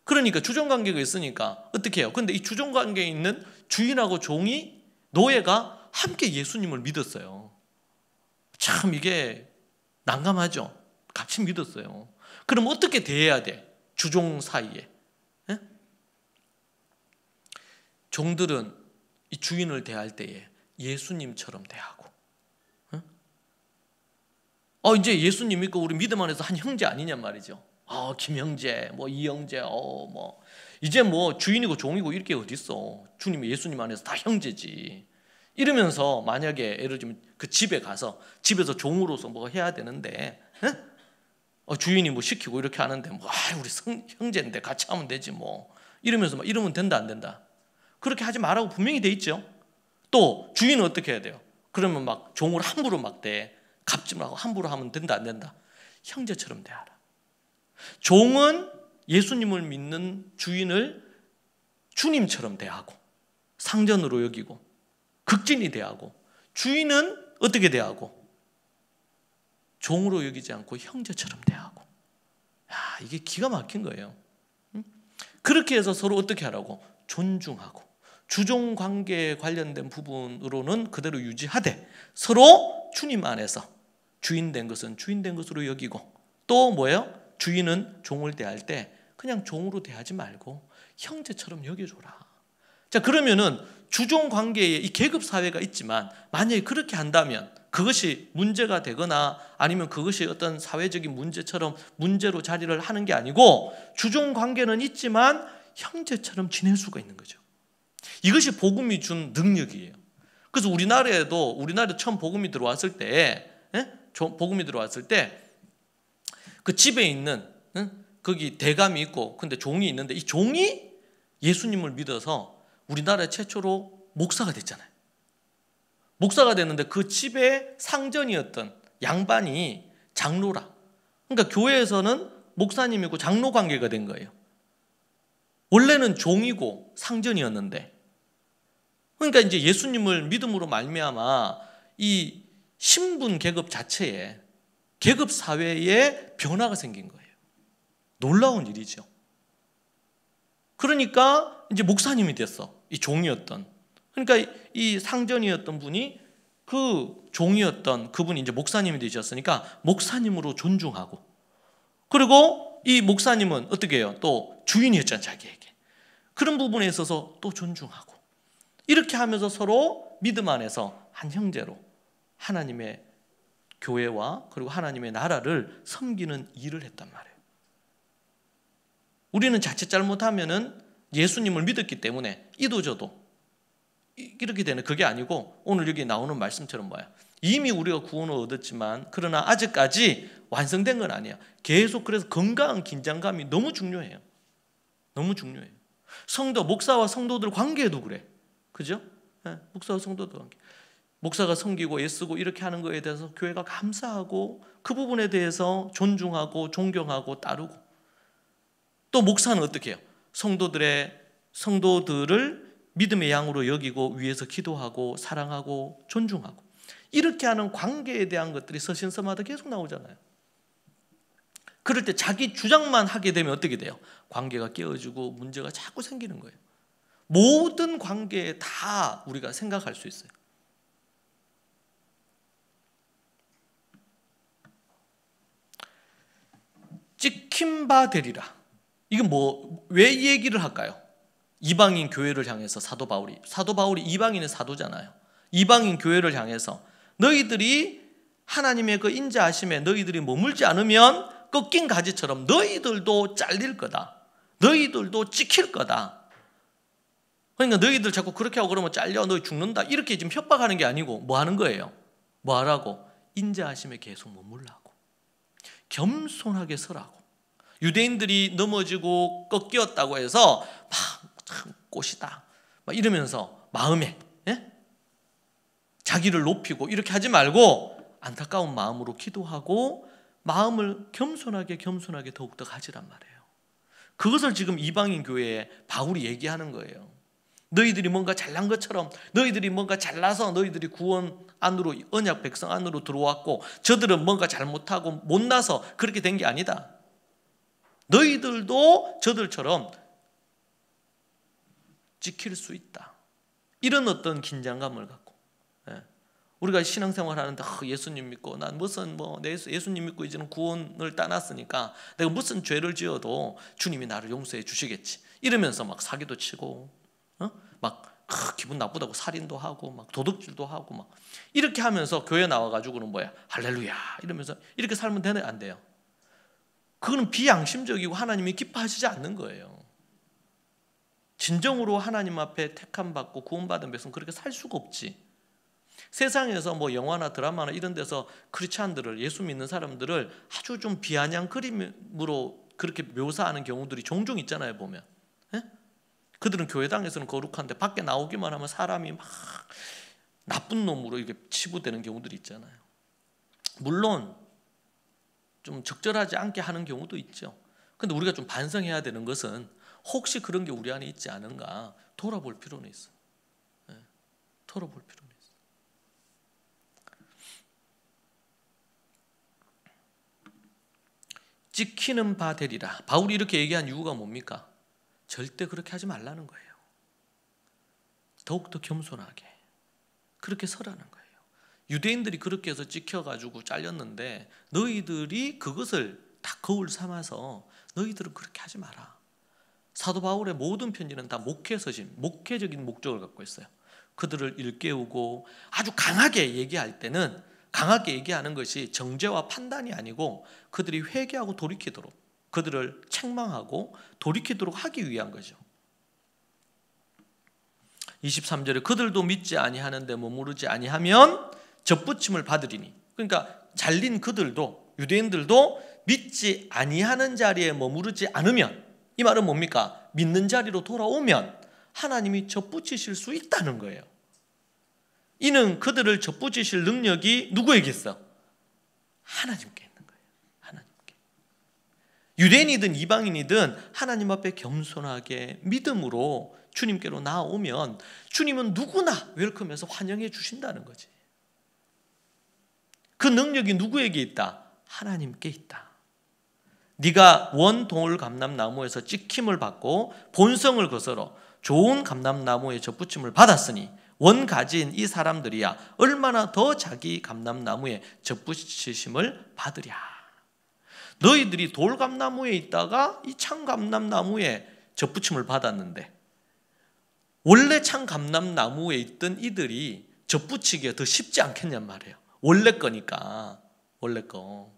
그러니까 주종관계가 있으니까 어떻게 해요? 근데 이 주종관계에 있는 주인하고 종이, 노예가 함께 예수님을 믿었어요. 참 이게 난감하죠. 같이 믿었어요. 그럼 어떻게 대해야 돼? 주종 사이에. 예? 종들은 이 주인을 대할 때에 예수님처럼 대하고, 이제 예수님 믿고 우리 믿음 안에서 한 형제 아니냔 말이죠. 김형제, 뭐 이형제, 뭐 이제 뭐 주인이고 종이고 이렇게 어디 있어? 주님, 예수님 안에서 다 형제지. 이러면서 만약에 예를 들면 그 집에 가서 집에서 종으로서 뭐 해야 되는데, 주인이 뭐 시키고 이렇게 하는데 뭐 우리 형제인데 같이 하면 되지 뭐 이러면서 막 이러면 된다 안 된다? 그렇게 하지 말라고 분명히 돼 있죠. 또 주인은 어떻게 해야 돼요? 그러면 막 종을 함부로 막 대. 갚지 말고 함부로 하면 된다 안 된다? 형제처럼 대하라. 종은 예수님을 믿는 주인을 주님처럼 대하고 상전으로 여기고 극진히 대하고, 주인은 어떻게 대하고? 종으로 여기지 않고 형제처럼 대하고. 이게 기가 막힌 거예요. 그렇게 해서 서로 어떻게 하라고? 존중하고, 주종 관계에 관련된 부분으로는 그대로 유지하되 서로 주님 안에서 주인된 것은 주인된 것으로 여기고, 또 뭐예요? 주인은 종을 대할 때 그냥 종으로 대하지 말고 형제처럼 여겨줘라. 자, 그러면은 주종 관계에 이 계급 사회가 있지만 만약에 그렇게 한다면 그것이 문제가 되거나 아니면 그것이 어떤 사회적인 문제처럼 문제로 자리를 하는 게 아니고, 주종 관계는 있지만 형제처럼 지낼 수가 있는 거죠. 이것이 복음이 준 능력이에요. 그래서 우리나라에 처음 복음이 들어왔을 때, 그 집에 있는, 거기 대감이 있고 근데 종이 있는데, 이 종이 예수님을 믿어서 우리나라 최초로 목사가 됐잖아요. 목사가 됐는데 그 집의 상전이었던 양반이 장로라. 그러니까 교회에서는 목사님이고 장로 관계가 된 거예요. 원래는 종이고 상전이었는데, 그러니까 이제 예수님을 믿음으로 말미암아 이 신분 계급 자체에, 계급 사회에 변화가 생긴 거예요. 놀라운 일이죠. 그러니까 이제 목사님이 됐어. 이 종이었던. 그러니까 이 상전이었던 분이 그 종이었던 그분이 이제 목사님이 되셨으니까 목사님으로 존중하고, 그리고 이 목사님은 어떻게 해요? 또 주인이었잖아요, 자기에게. 그런 부분에 있어서 또 존중하고, 이렇게 하면서 서로 믿음 안에서 한 형제로 하나님의 교회와 그리고 하나님의 나라를 섬기는 일을 했단 말이에요. 우리는 자칫 잘못하면은 예수님을 믿었기 때문에 이도저도 이렇게 되는, 그게 아니고 오늘 여기 나오는 말씀처럼 뭐야? 이미 우리가 구원을 얻었지만 그러나 아직까지 완성된 건 아니야. 계속, 그래서 건강한 긴장감이 너무 중요해요. 너무 중요해요. 목사와 성도들 관계에도 그래. 그죠? 목사와 성도들 관계. 목사가 섬기고 애쓰고 이렇게 하는 거에 대해서 교회가 감사하고 그 부분에 대해서 존중하고 존경하고 따르고, 또 목사는 어떻게 해요? 성도들을 믿음의 양으로 여기고 위에서 기도하고 사랑하고 존중하고, 이렇게 하는 관계에 대한 것들이 서신서마다 계속 나오잖아요. 그럴 때 자기 주장만 하게 되면 어떻게 돼요? 관계가 깨어지고 문제가 자꾸 생기는 거예요. 모든 관계에 다 우리가 생각할 수 있어요. 찍힌 바 되리라. 이건 왜 이 얘기를 할까요? 이방인 교회를 향해서 사도 바울이 이방인의 사도잖아요. 이방인 교회를 향해서 너희들이 하나님의 그 인자하심에 너희들이 머물지 않으면 꺾인 가지처럼 너희들도 잘릴 거다. 너희들도 찍힐 거다. 그러니까 너희들 자꾸 그렇게 하고 그러면 잘려, 너희 죽는다, 이렇게 지금 협박하는 게 아니고 뭐 하는 거예요? 뭐 하라고? 인자하심에 계속 머물라고, 겸손하게 서라고. 유대인들이 넘어지고 꺾였다고 해서 막 참 꽃이다 막 이러면서 마음에 자기를 높이고 이렇게 하지 말고 안타까운 마음으로 기도하고 마음을 겸손하게 더욱더 가지란 말이에요. 그것을 지금 이방인 교회에 바울이 얘기하는 거예요. 너희들이 뭔가 잘난 것처럼, 너희들이 뭔가 잘나서 너희들이 구원 안으로, 언약 백성 안으로 들어왔고 저들은 뭔가 잘못하고 못나서 그렇게 된 게 아니다. 너희들도 저들처럼 지킬 수 있다. 이런 어떤 긴장감을 갖고, 우리가 신앙생활 하는데 예수님 믿고 난 무슨 예수님 믿고 이제는 구원을 따놨으니까 내가 무슨 죄를 지어도 주님이 나를 용서해 주시겠지 이러면서 막 사기도 치고 막 기분 나쁘다고 살인도 하고 막 도둑질도 하고 막 이렇게 하면서 교회 나와가지고는 뭐야, 할렐루야 이러면서 이렇게 살면 되나요? 안 돼요. 그거는 비양심적이고 하나님이 기뻐하시지 않는 거예요. 진정으로 하나님 앞에 택함 받고 구원받은 백성은 그렇게 살 수가 없지. 세상에서 뭐 영화나 드라마나 이런 데서 크리스찬들을, 예수 믿는 사람들을 아주 좀 비아냥 그림으로 그렇게 묘사하는 경우들이 종종 있잖아요, 보면. 그들은 교회당에서는 거룩한데 밖에 나오기만 하면 사람이 막 나쁜 놈으로 이렇게 치부되는 경우들이 있잖아요. 물론 좀 적절하지 않게 하는 경우도 있죠. 근데 우리가 좀 반성해야 되는 것은 혹시 그런 게 우리 안에 있지 않은가 돌아볼 필요는 있어요. 돌아볼 필요는 있어요. 지키는 바 되리라. 바울이 이렇게 얘기한 이유가 뭡니까? 절대 그렇게 하지 말라는 거예요. 더욱더 겸손하게 그렇게 서라는 거예요. 유대인들이 그렇게 해서 찍혀가지고 잘렸는데 너희들이 그것을 다 거울 삼아서 너희들은 그렇게 하지 마라. 사도 바울의 모든 편지는 다 목회서신, 목회적인 목적을 갖고 있어요. 그들을 일깨우고 아주 강하게 얘기할 때는 강하게 얘기하는 것이 정죄와 판단이 아니고 그들이 회개하고 돌이키도록, 그들을 책망하고 돌이키도록 하기 위한 거죠. 23절에 그들도 믿지 아니하는데 머무르지 아니하면 접붙임을 받으리니, 그러니까 잘린 그들도, 유대인들도 믿지 아니하는 자리에 머무르지 않으면, 이 말은 뭡니까? 믿는 자리로 돌아오면 하나님이 접붙이실 수 있다는 거예요. 이는 그들을 접붙이실 능력이 누구에게 있어? 하나님께 있는 거예요. 하나님께. 유대인이든 이방인이든 하나님 앞에 겸손하게 믿음으로 주님께로 나오면 주님은 누구나 웰컴해서 환영해 주신다는 거지. 그 능력이 누구에게 있다? 하나님께 있다. 네가 원 돌 감람나무에서 찍힘을 받고 본성을 거스러 좋은 감람나무에 접붙임을 받았으니 원 가진 이 사람들이야 얼마나 더 자기 감람나무에 접붙이심을 받으랴. 너희들이 돌 감나무에 있다가 이 참 감람나무에 접붙임을 받았는데 원래 참 감람나무에 있던 이들이 접붙이기가 더 쉽지 않겠냔 말이에요. 원래 거니까, 원래 거.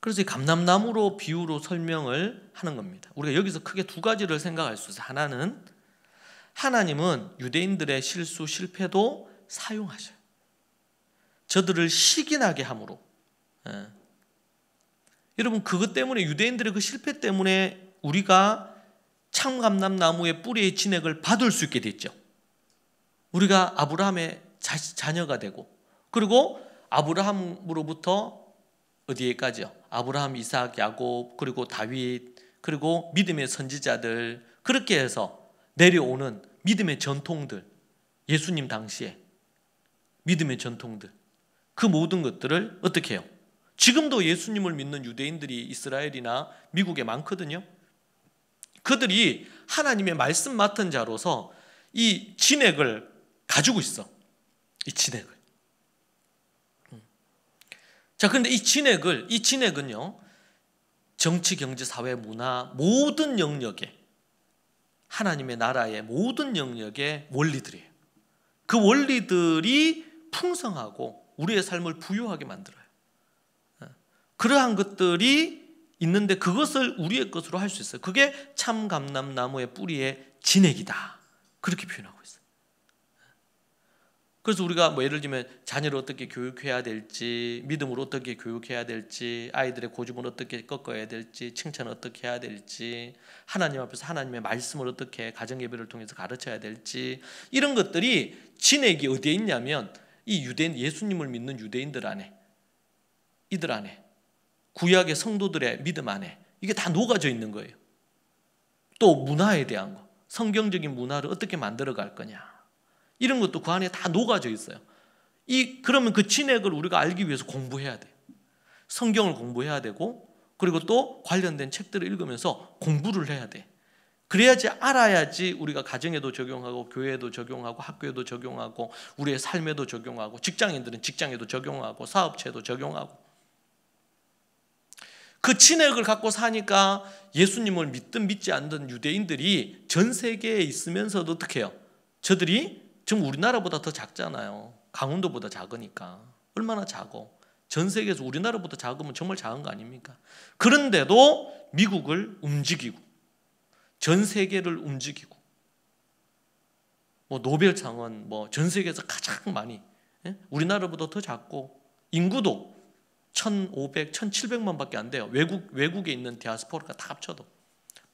그래서 이 감람나무로 비유로 설명을 하는 겁니다. 우리가 여기서 크게 두 가지를 생각할 수 있어요. 하나는 하나님은 유대인들의 실수, 실패도 사용하셔요. 저들을 시기나게 함으로. 여러분, 그것 때문에, 유대인들의 그 실패 때문에 우리가 참감람나무의 뿌리의 진액을 받을 수 있게 됐죠. 우리가 아브라함의 자녀가 되고, 그리고 아브라함으로부터 어디에까지요? 아브라함, 이삭, 야곱, 그리고 다윗, 그리고 믿음의 선지자들, 그렇게 해서 내려오는 믿음의 전통들, 예수님 당시에 믿음의 전통들, 그 모든 것들을 어떻게 해요? 지금도 예수님을 믿는 유대인들이 이스라엘이나 미국에 많거든요. 그들이 하나님의 말씀 맡은 자로서 이 진액을 가지고 있어. 이 진액을. 자, 그런데 이 진액은요, 정치, 경제, 사회, 문화 모든 영역에, 하나님의 나라의 모든 영역의 원리들이에요. 그 원리들이 풍성하고 우리의 삶을 부유하게 만들어요. 그러한 것들이 있는데 그것을 우리의 것으로 할 수 있어요. 그게 참 감람나무의 뿌리의 진액이다. 그렇게 표현하고 있어요. 그래서 우리가 뭐 예를 들면 자녀를 어떻게 교육해야 될지, 믿음으로 어떻게 교육해야 될지, 아이들의 고집을 어떻게 꺾어야 될지, 칭찬을 어떻게 해야 될지, 하나님 앞에서 하나님의 말씀을 어떻게 가정예배를 통해서 가르쳐야 될지, 이런 것들이 진액이 어디에 있냐면 이 유대인, 예수님을 믿는 유대인들 안에, 이들 안에, 구약의 성도들의 믿음 안에 이게 다 녹아져 있는 거예요. 또 문화에 대한 거, 성경적인 문화를 어떻게 만들어 갈 거냐, 이런 것도 그 안에 다 녹아져 있어요. 그러면 그 진액을 우리가 알기 위해서 공부해야 돼요. 성경을 공부해야 되고, 그리고 또 관련된 책들을 읽으면서 공부를 해야 돼. 그래야지 알아야지 우리가 가정에도 적용하고, 교회에도 적용하고, 학교에도 적용하고, 우리의 삶에도 적용하고, 직장인들은 직장에도 적용하고, 사업체에도 적용하고. 그 진액을 갖고 사니까 예수님을 믿든 믿지 않든 유대인들이 전 세계에 있으면서도 어떻게 해요? 저들이 지금 우리나라보다 더 작잖아요. 강원도보다 작으니까. 얼마나 작어. 전 세계에서 우리나라보다 작으면 정말 작은 거 아닙니까? 그런데도 미국을 움직이고, 전 세계를 움직이고, 뭐 노벨상은 뭐 전 세계에서 가장 많이, 우리나라보다 더 작고, 인구도 1,500, 1,700만 밖에 안 돼요. 외국에 있는 디아스포라가 다 합쳐도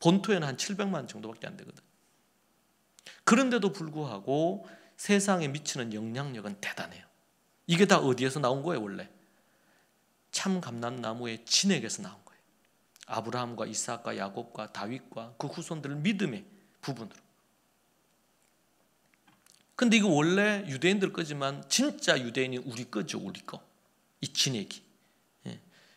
본토에는 한 700만 정도밖에 안 되거든. 그런데도 불구하고 세상에 미치는 영향력은 대단해요. 이게 다 어디에서 나온 거예요? 원래 참 감람나무의 진액에서 나온 거예요. 아브라함과 이삭과 야곱과 다윗과 그 후손들을 믿음의 부분으로. 근데 이거 원래 유대인들 거지만 진짜 유대인이 우리 거죠. 우리 거. 이 진액이.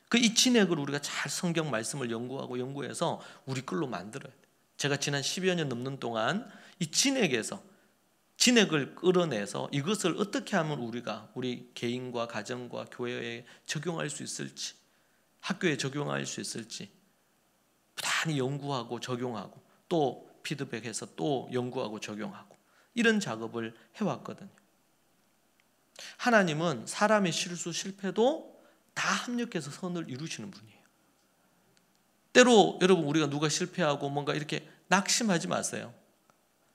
그 이 진액을 우리가 잘 성경 말씀을 연구해서 우리 걸로 만들어야 돼요. 제가 지난 10여 년 넘는 동안 이 진액을 끌어내서 이것을 어떻게 하면 우리가 우리 개인과 가정과 교회에 적용할 수 있을지, 학교에 적용할 수 있을지 부단히 연구하고 적용하고, 또 피드백해서 또 연구하고 적용하고, 이런 작업을 해왔거든요. 하나님은 사람의 실수, 실패도 다 합력해서 선을 이루시는 분이에요. 때로 여러분, 우리가 누가 실패하고 뭔가 이렇게 낙심하지 마세요.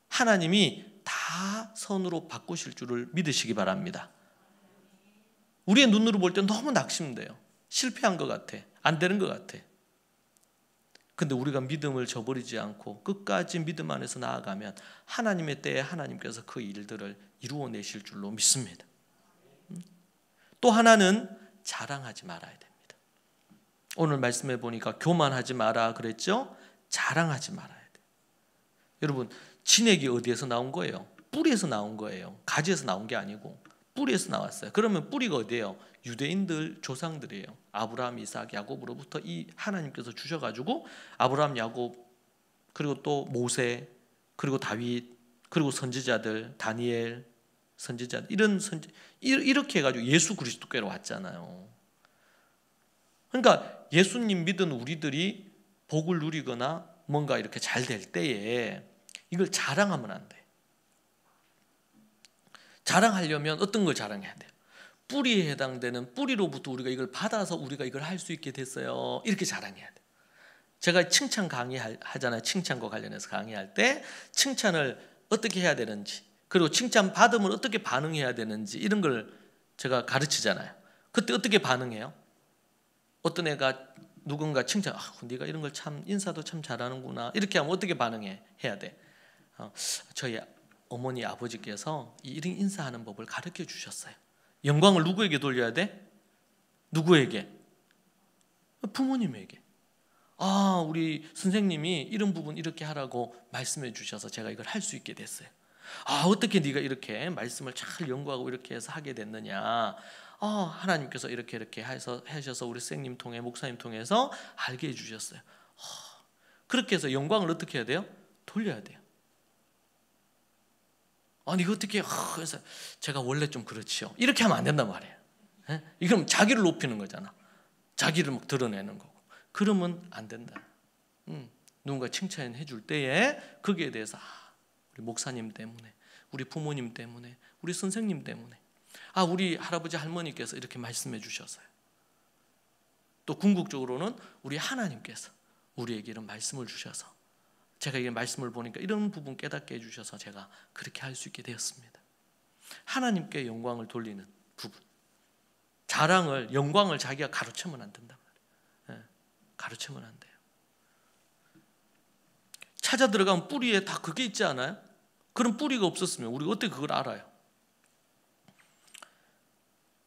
하나님이 다 선으로 바꾸실 줄을 믿으시기 바랍니다. 우리의 눈으로 볼 때 너무 낙심돼요. 실패한 것 같아. 안 되는 것 같아. 근데 우리가 믿음을 저버리지 않고 끝까지 믿음 안에서 나아가면 하나님의 때에 하나님께서 그 일들을 이루어내실 줄로 믿습니다. 또 하나는 자랑하지 말아야 됩니다. 오늘 말씀해 보니까 교만하지 마라 그랬죠? 자랑하지 말아야 돼요. 여러분, 진액이 어디에서 나온 거예요? 뿌리에서 나온 거예요. 가지에서 나온 게 아니고 뿌리에서 나왔어요. 그러면 뿌리가 어디예요? 유대인들 조상들이에요. 아브라함, 이삭, 야곱으로부터 이 하나님께서 주셔가지고 아브라함, 야곱, 그리고 또 모세, 그리고 다윗, 그리고 선지자들, 다니엘, 선지자들, 이렇게 해가지고 예수 그리스도께로 왔잖아요. 그러니까 예수님 믿은 우리들이 복을 누리거나 뭔가 이렇게 잘 될 때에 이걸 자랑하면 안 돼. 자랑하려면 어떤 걸 자랑해야 돼요? 뿌리에 해당되는, 뿌리로부터 우리가 이걸 받아서 우리가 이걸 할 수 있게 됐어요. 이렇게 자랑해야 돼요. 제가 칭찬 강의하잖아요. 칭찬과 관련해서 강의할 때 칭찬을 어떻게 해야 되는지, 그리고 칭찬 받으면 어떻게 반응해야 되는지, 이런 걸 제가 가르치잖아요. 그때 어떻게 반응해요? 어떤 애가 누군가 칭찬, 네가 이런 걸 참, 인사도 참 잘하는구나, 이렇게 하면 어떻게 반응해야 돼? 저희 어머니 아버지께서 이런 인사하는 법을 가르쳐 주셨어요. 영광을 누구에게 돌려야 돼? 누구에게? 부모님에게. 우리 선생님이 이런 부분 이렇게 하라고 말씀해 주셔서 제가 이걸 할 수 있게 됐어요. 어떻게 네가 이렇게 말씀을 잘 연구하고 이렇게 해서 하게 됐느냐? 하나님께서 이렇게 하셔서 우리 선생님 통해, 목사님 통해서 알게 해주셨어요. 그렇게 해서 영광을 어떻게 해야 돼요? 돌려야 돼요. 이거 어떻게, 그래서 제가 원래 좀 그렇지요. 이렇게 하면 안 된단 말이에요. 이건 자기를 높이는 거잖아. 자기를 막 드러내는 거고. 그러면 안 된다. 누군가 칭찬해 줄 때에 거기에 대해서 우리 목사님 때문에, 우리 부모님 때문에, 우리 선생님 때문에, 우리 할아버지 할머니께서 이렇게 말씀해 주셨어요. 또 궁극적으로는 우리 하나님께서 우리에게 이런 말씀을 주셔서 제가 이 말씀을 보니까 이런 부분 깨닫게 해주셔서 제가 그렇게 할 수 있게 되었습니다. 하나님께 영광을 돌리는 부분, 자랑을, 영광을 자기가 가로채면 안 된단 말이에요. 가로채면 안 돼요. 찾아 들어가면 뿌리에 다 그게 있지 않아요? 그런 뿌리가 없었으면 우리가 어떻게 그걸 알아요?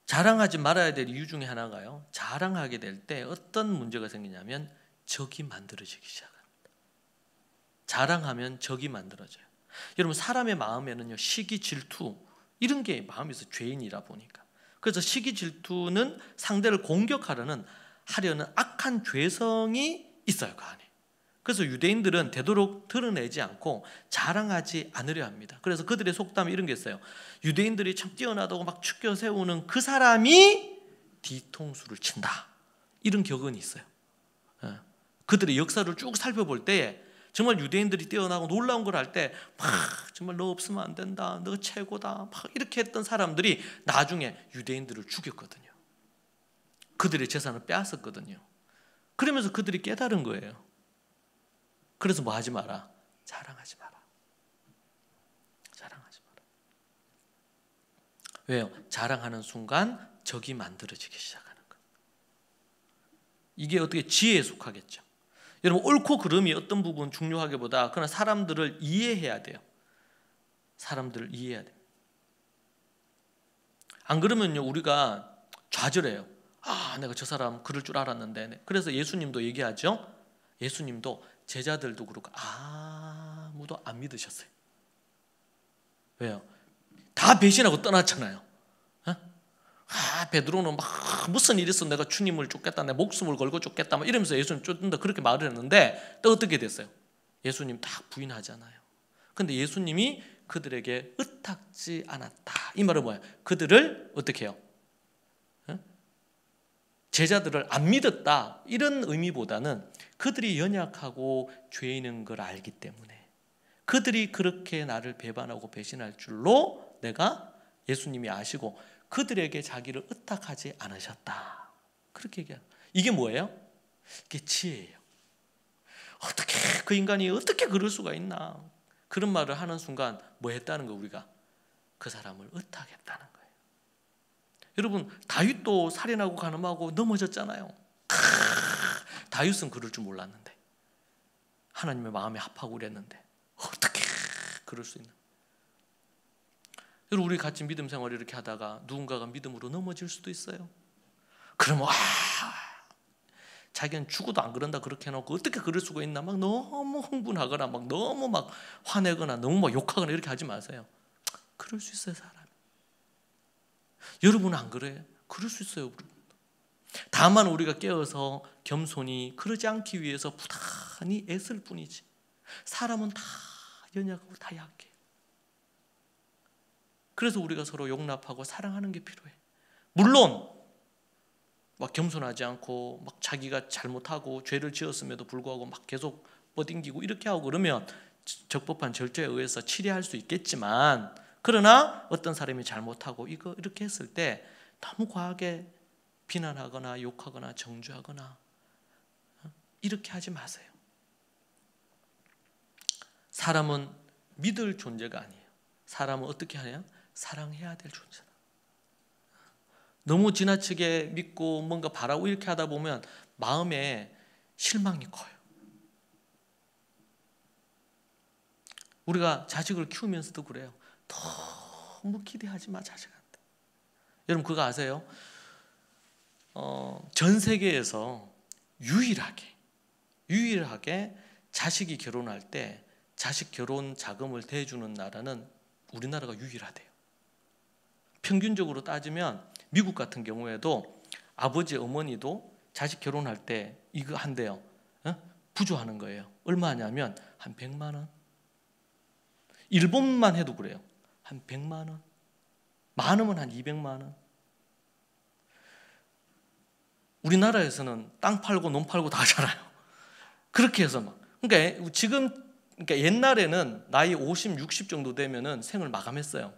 자랑하지 말아야 될 이유 중에 하나가요, 자랑하게 될 때 어떤 문제가 생기냐면 적이 만들어지기 시작합니다. 자랑하면 적이 만들어져요. 여러분, 사람의 마음에는요, 시기, 질투 이런 게 마음에서 죄인이라 보니까, 그래서 시기, 질투는 상대를 공격하려는 악한 죄성이 있어요, 그 안에. 그래서 유대인들은 되도록 드러내지 않고 자랑하지 않으려 합니다. 그래서 그들의 속담이 이런 게 있어요. 유대인들이 참 뛰어나다고 막 축켜 세우는 그 사람이 뒤통수를 친다, 이런 격언이 있어요. 그들의 역사를 쭉 살펴볼 때에 정말 유대인들이 뛰어나고 놀라운 걸 할 때 막 정말 너 없으면 안 된다, 너 최고다, 막 이렇게 했던 사람들이 나중에 유대인들을 죽였거든요. 그들의 재산을 빼앗았거든요. 그러면서 그들이 깨달은 거예요. 그래서 뭐 하지 마라? 자랑하지 마라. 자랑하지 마라. 왜요? 자랑하는 순간 적이 만들어지기 시작하는 거예요. 이게 어떻게 지혜에 속하겠죠. 여러분, 옳고 그름이 어떤 부분 중요하기보다 그러나 사람들을 이해해야 돼요. 사람들을 이해해야 돼요. 안 그러면요, 우리가 좌절해요. 내가 저 사람 그럴 줄 알았는데. 그래서 예수님도 얘기하죠. 예수님도 제자들도 그렇고 아무도 안 믿으셨어요. 왜요? 다 배신하고 떠났잖아요. 베드로는 막 무슨 일 있어 내가 주님을 쫓겠다, 내 목숨을 걸고 쫓겠다 막 이러면서 예수님 쫓는다 그렇게 말을 했는데 또 어떻게 됐어요? 예수님 다 부인하잖아요. 근데 예수님이 그들에게 의탁지 않았다. 이 말은 뭐예요? 그들을 어떻게 해요? 제자들을 안 믿었다, 이런 의미보다는 그들이 연약하고 죄인인 걸 알기 때문에 그들이 그렇게 나를 배반하고 배신할 줄로 내가 예수님이 아시고 그들에게 자기를 의탁하지 않으셨다, 그렇게 얘기해요. 이게 뭐예요? 이게 지혜예요. 어떻게 그 인간이 어떻게 그럴 수가 있나, 그런 말을 하는 순간 뭐 했다는 거, 우리가 그 사람을 의탁했다는 거예요. 여러분, 다윗도 살인하고 간음하고 넘어졌잖아요. 다윗은 그럴 줄 몰랐는데, 하나님의 마음에 합하고 그랬는데 어떻게 그럴 수 있나. 여러분, 우리 같이 믿음 생활을 이렇게 하다가 누군가가 믿음으로 넘어질 수도 있어요. 그러면 자기는 죽어도 안 그런다 그렇게 해놓고 어떻게 그럴 수가 있나 막 너무 흥분하거나 막 너무 막 화내거나 너무 막 욕하거나 이렇게 하지 마세요. 그럴 수 있어요, 사람이. 여러분은 안 그래요? 그럴 수 있어요, 여러분. 다만 우리가 깨어서 겸손히 그러지 않기 위해서 부단히 애쓸 뿐이지, 사람은 다 연약하고 다 약해. 그래서 우리가 서로 용납하고 사랑하는 게 필요해. 물론 막 겸손하지 않고 막 자기가 잘못하고 죄를 지었음에도 불구하고 막 계속 뻗ing기고 이렇게 하고 그러면 적법한 절차에 의해서 치리할 수 있겠지만, 그러나 어떤 사람이 잘못하고 이렇게 했을 때 너무 과하게 비난하거나 욕하거나 정죄하거나 이렇게 하지 마세요. 사람은 믿을 존재가 아니에요. 사람은 어떻게 하냐? 사랑해야 될 존재다. 너무 지나치게 믿고 뭔가 바라고 이렇게 하다 보면 마음에 실망이 커요. 우리가 자식을 키우면서도 그래요. 너무 기대하지 마, 자식한테. 여러분, 그거 아세요? 전 세계에서 유일하게 자식이 결혼할 때 자식 결혼 자금을 대주는 나라는 우리나라가 유일하대요. 평균적으로 따지면 미국 같은 경우에도 아버지 어머니도 자식 결혼할 때 이거 한대요. 부조하는 거예요. 얼마 하냐면 한 100만 원. 일본만 해도 그래요. 한 100만 원. 많으면 한 200만 원. 우리나라에서는 땅 팔고 논 팔고 다 하잖아요. 그렇게 해서 막. 그러니까 옛날에는 나이 50, 60 정도 되면은 생을 마감했어요.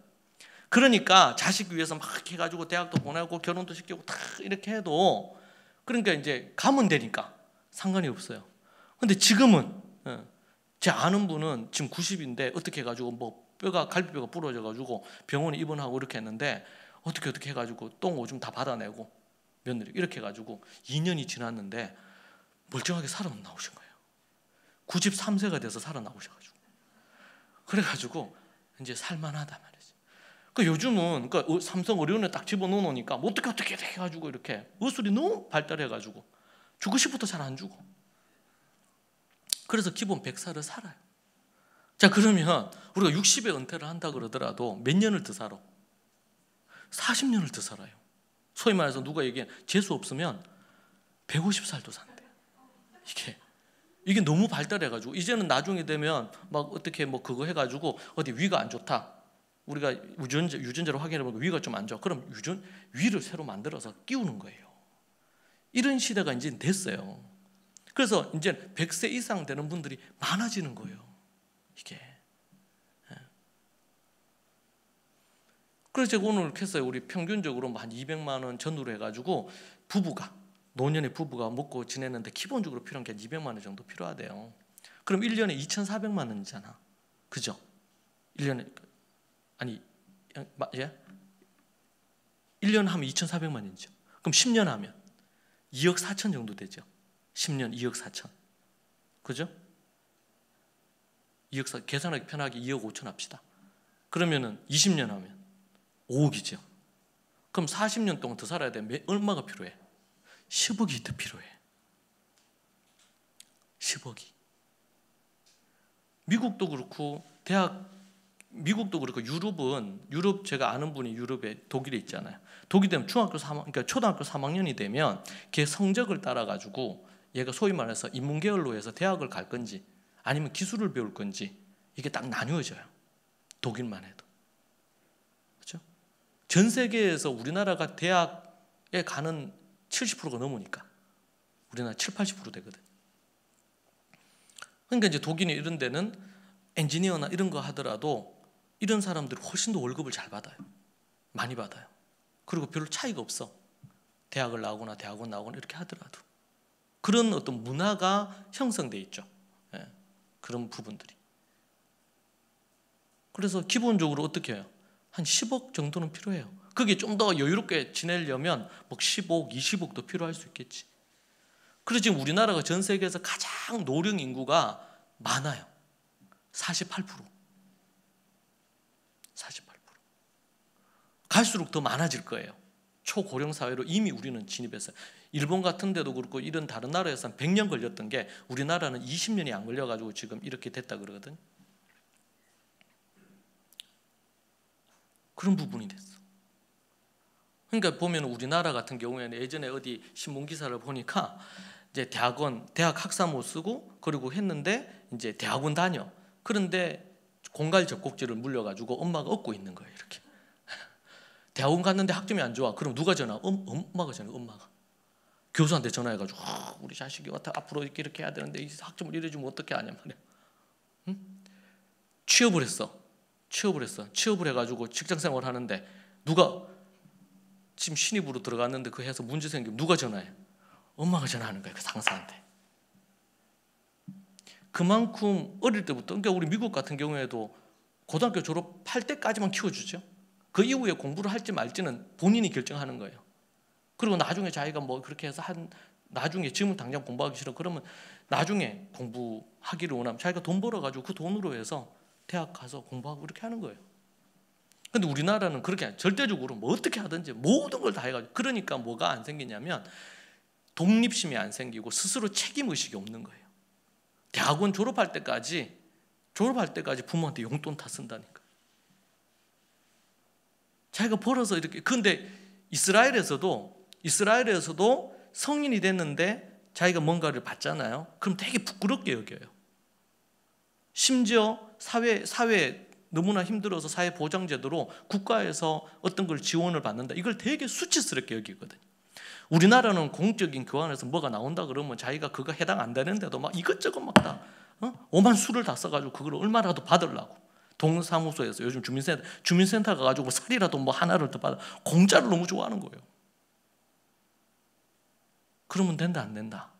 그러니까 자식 위해서 막 해가지고 대학도 보내고 결혼도 시키고 다 이렇게 해도 그러니까 이제 가면 되니까 상관이 없어요. 근데 지금은 제 아는 분은 지금 90인데 어떻게 해가지고 뭐 갈비뼈가 부러져가지고 병원에 입원하고 이렇게 했는데 어떻게 해가지고 똥 오줌 다 받아내고 며느리 이렇게 해가지고 2년이 지났는데 멀쩡하게 살아나오신 거예요. 93세가 돼서 살아나오셔가지고. 그래가지고 이제 살만하다 말이지. 그 요즘은 삼성 의료원에 딱 집어넣으니까 뭐 어떻게 해가지고 이렇게 의술이 너무 발달해가지고 주고 싶어도 잘 안 주고. 그래서 기본 100살을 살아요. 자, 그러면 우리가 60에 은퇴를 한다 그러더라도 몇 년을 더 살아? 40년을 더 살아요. 소위 말해서 누가 얘기해 재수 없으면 150살도 산대. 이게 너무 발달해가지고 이제는 나중에 되면 막 어떻게 뭐 그거 해가지고 어디 위가 안 좋다. 우리가 유전자로 확인해보면 위가 좀 안 좋아. 그럼 위를 새로 만들어서 끼우는 거예요. 이런 시대가 이제 됐어요. 그래서 이제 100세 이상 되는 분들이 많아지는 거예요. 이게. 그래서 제가 오늘 했어요. 우리 평균적으로 한 200만 원 전후로 해가지고 노년의 부부가 먹고 지내는데 기본적으로 필요한 게 200만 원 정도 필요하대요. 그럼 1년에 2,400만 원이잖아. 그죠? 1년에 예? 1년 하면 2,400만 원이죠. 그럼 10년 하면 2억 4천 정도 되죠. 10년 2억 4천. 그죠? 2억 4, 계산하기 편하게 2억 5천 합시다. 그러면은 20년 하면 5억이죠. 그럼 40년 동안 더 살아야 되면 얼마가 필요해? 10억이 더 필요해. 10억이. 미국도 그렇고 미국도 그렇고 유럽 제가 아는 분이 유럽에 독일에 있잖아요. 독일 되면 그러니까 초등학교 3학년이 되면 걔 성적을 따라 가지고 얘가 소위 말해서 인문계열로 해서 대학을 갈 건지 아니면 기술을 배울 건지 이게 딱 나뉘어져요. 독일만 해도. 그렇죠? 전 세계에서 우리나라가 대학에 가는 70%가 넘으니까 우리나라 7, 80% 되거든. 그러니까 이제 독일이 이런 데는 엔지니어나 이런 거 하더라도 이런 사람들이 훨씬 더 월급을 잘 받아요. 많이 받아요. 그리고 별로 차이가 없어. 대학을 나오거나 대학원 나오거나 이렇게 하더라도. 그런 어떤 문화가 형성돼 있죠. 예, 그런 부분들이. 그래서 기본적으로 어떻게 해요? 한 10억 정도는 필요해요. 그게 좀 더 여유롭게 지내려면 뭐 15억, 20억도 필요할 수 있겠지. 그래서 지금 우리나라가 전 세계에서 가장 노령 인구가 많아요. 48%. 갈수록 더 많아질 거예요. 초고령 사회로 이미 우리는 진입했어요. 일본 같은 데도 그렇고 이런 다른 나라에서는 100년 걸렸던 게 우리나라는 20년이 안 걸려가지고 지금 이렇게 됐다 그러거든. 그런 부분이 됐어. 그러니까 보면 우리나라 같은 경우에는 예전에 어디 신문 기사를 보니까 이제 대학 학사모 쓰고 그리고 했는데 이제 대학원 다녀. 그런데 공갈 젖꼭지를 물려가지고 엄마가 업고 있는 거예요. 이렇게. 대학원 갔는데 학점이 안 좋아. 그럼 누가 전화? 엄마가 전화. 엄마가 교수한테 전화해가지고 우리 자식이 앞으로 이렇게 해야 되는데 이 학점을 이래주면 어떻게 하냐 말이야. 응? 취업을 했어. 취업을 해가지고 직장생활 하는데 누가 지금 신입으로 들어갔는데 그 해서 문제 생기면 누가 전화해? 엄마가 전화하는 거야. 그 상사한테. 그만큼 어릴 때부터, 그러니까 우리 미국 같은 경우에도 고등학교 졸업할 때까지만 키워주죠. 그 이후에 공부를 할지 말지는 본인이 결정하는 거예요. 그리고 나중에 자기가 뭐 그렇게 해서 나중에 지금은 당장 공부하기 싫어. 그러면 나중에 공부하기를 원하면 자기가 돈 벌어가지고 그 돈으로 해서 대학 가서 공부하고 이렇게 하는 거예요. 근데 우리나라는 그렇게 절대적으로 뭐 어떻게 하든지 모든 걸 다 해가지고, 그러니까 뭐가 안 생기냐면 독립심이 안 생기고 스스로 책임의식이 없는 거예요. 대학원 졸업할 때까지 부모한테 용돈 다 쓴다니까. 자기가 벌어서 이렇게. 근데 이스라엘에서도 성인이 됐는데 자기가 뭔가를 받잖아요. 그럼 되게 부끄럽게 여겨요. 심지어 사회 너무나 힘들어서 사회보장제도로 국가에서 어떤 걸 지원을 받는다. 이걸 되게 수치스럽게 여기거든요. 우리나라는 공적인 교환에서 뭐가 나온다 그러면 자기가 그거 해당 안 되는데도 막 이것저것 막 다 오만 수를 다 써가지고 그걸 얼마라도 받으려고. 동사무소에서 요즘 주민센터 가가지고 살이라도 뭐 하나를 더 받아. 공짜를 너무 좋아하는 거예요. 그러면 된다 안 된다?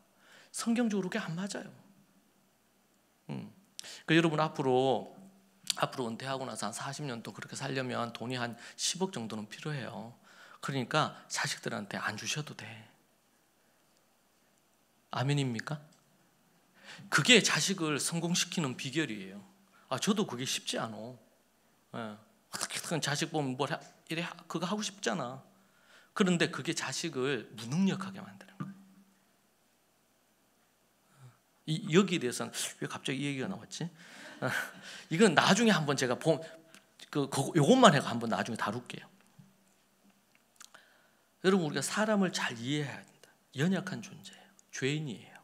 성경적으로 그게 안 맞아요. 그러니까 여러분 앞으로 은퇴하고 나서 한 40년 또 그렇게 살려면 돈이 한 10억 정도는 필요해요. 그러니까 자식들한테 안 주셔도 돼. 아멘입니까? 그게 자식을 성공시키는 비결이에요. 저도 그게 쉽지 않아. 어떻게든 자식 보면 이래 그거 하고 싶잖아. 그런데 그게 자식을 무능력하게 만드는 거예요. 여기에 대해서는 왜 갑자기 이 얘기가 나왔지? 이건 나중에 한번 제가 요것만 해서 한번 나중에 다룰게요. 여러분, 우리가 사람을 잘 이해해야 된다. 연약한 존재예요. 죄인이에요.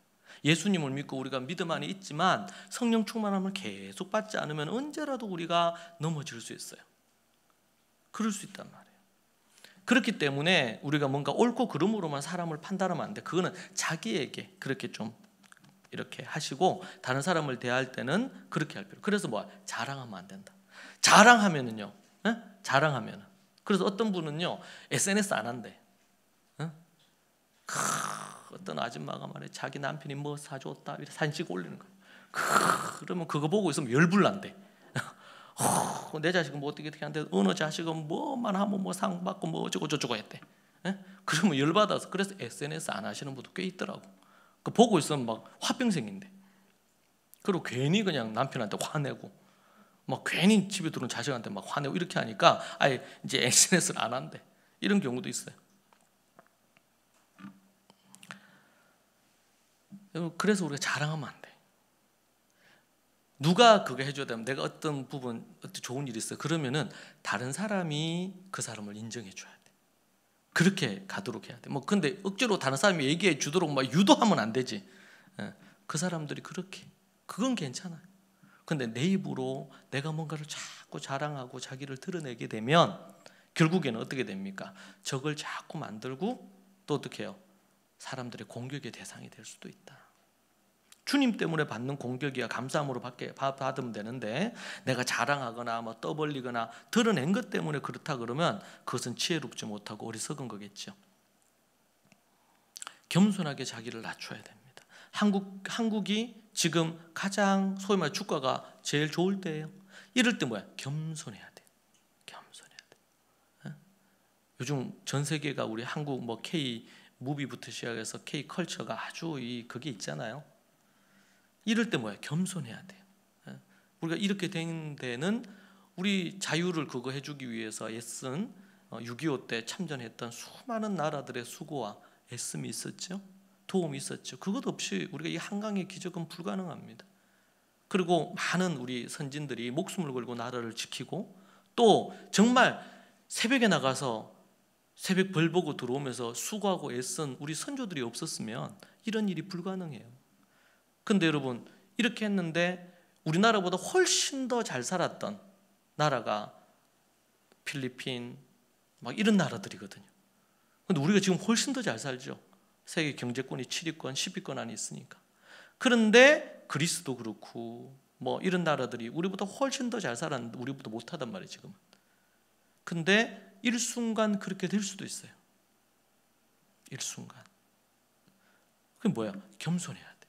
예수님을 믿고 우리가 믿음 안에 있지만 성령 충만함을 계속 받지 않으면 언제라도 우리가 넘어질 수 있어요. 그럴 수 있단 말이에요. 그렇기 때문에 우리가 뭔가 옳고 그름으로만 사람을 판단하면 안 돼. 그거는 자기에게 그렇게 좀 이렇게 하시고 다른 사람을 대할 때는 그렇게 할 필요. 그래서 자랑하면 안 된다. 자랑하면은요. 자랑하면은. 그래서 어떤 분은요 SNS 안 한대. 어떤 아줌마가 말해 자기 남편이 뭐 사줬다 이렇게 사진 찍어 올리는 거야. 그러면 그거 보고 있으면 열불 난대. 내 자식은 뭐 어떻게 하는데 어느 자식은 뭐만 하면 뭐 상 받고 뭐 어쩌고 저쩌고 했대. 그러면 열받아서. 그래서 SNS 안 하시는 분도 꽤 있더라고. 그 보고 있으면 막 화병 생긴대. 그리고 괜히 그냥 남편한테 화내고 막 괜히 집에 들어온 자식한테 막 화내고 이렇게 하니까 아예 이제 SNS를 안 한대. 이런 경우도 있어요. 그래서 우리가 자랑하면 안 돼. 누가 그거 해줘야 되면 내가 어떤 부분 어떤 좋은 일이 있어 그러면은 다른 사람이 그 사람을 인정해 줘야 돼. 그렇게 가도록 해야 돼. 근데 억지로 다른 사람이 얘기해 주도록 막 유도하면 안 되지. 그 사람들이 그렇게 그건 괜찮아요. 근데 내 입으로 내가 뭔가를 자꾸 자랑하고 자기를 드러내게 되면 결국에는 어떻게 됩니까? 적을 자꾸 만들고 또 어떻게 해요? 사람들의 공격의 대상이 될 수도 있다. 주님 때문에 받는 공격이야 감사함으로 받으면 되는데 내가 자랑하거나 뭐 떠벌리거나 드러낸 것 때문에 그렇다 그러면 그것은 지혜롭지 못하고 어리석은 거겠죠. 겸손하게 자기를 낮춰야 됩니다. 한국이 지금 가장 소위 말해 주가가 제일 좋을 때예요. 이럴 때 겸손해야 돼. 겸손해야 돼. 요즘 전 세계가 우리 한국 K 무비부터 시작해서 K 컬처가 아주 그게 있잖아요. 이럴 때 겸손해야 돼요. 우리가 이렇게 된 데는 우리 자유를 그거 해주기 위해서 애쓴 6.25 때 참전했던 수많은 나라들의 수고와 애씀이 있었죠. 도움이 있었죠. 그것 없이 우리가 이 한강의 기적은 불가능합니다. 그리고 많은 우리 선진들이 목숨을 걸고 나라를 지키고 또 정말 새벽에 나가서 새벽 벌 보고 들어오면서 수고하고 애쓴 우리 선조들이 없었으면 이런 일이 불가능해요. 근데 여러분 이렇게 했는데 우리나라보다 훨씬 더 잘 살았던 나라가 필리핀 막 이런 나라들이거든요. 근데 우리가 지금 훨씬 더 잘 살죠. 세계 경제권이 7위권, 10위권 안에 있으니까. 그런데 그리스도 그렇고 이런 나라들이 우리보다 훨씬 더 잘 살았는데 우리보다 못하단 말이에요 지금은. 근데 일순간 그렇게 될 수도 있어요. 일순간. 그게 겸손해야 돼.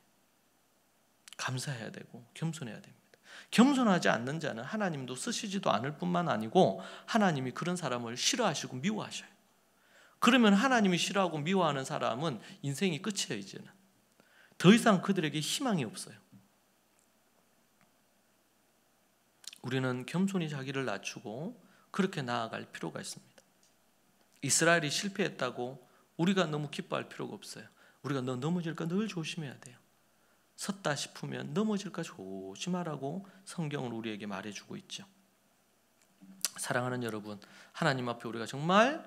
감사해야 되고 겸손해야 됩니다. 겸손하지 않는 자는 하나님도 쓰시지도 않을 뿐만 아니고 하나님이 그런 사람을 싫어하시고 미워하셔요. 그러면 하나님이 싫어하고 미워하는 사람은 인생이 끝이에요. 이제는 더 이상 그들에게 희망이 없어요. 우리는 겸손히 자기를 낮추고 그렇게 나아갈 필요가 있습니다. 이스라엘이 실패했다고 우리가 너무 기뻐할 필요가 없어요. 우리가 너 넘어질까 늘 조심해야 돼요. 섰다 싶으면 넘어질까 조심하라고 성경은 우리에게 말해주고 있죠. 사랑하는 여러분, 하나님 앞에 우리가 정말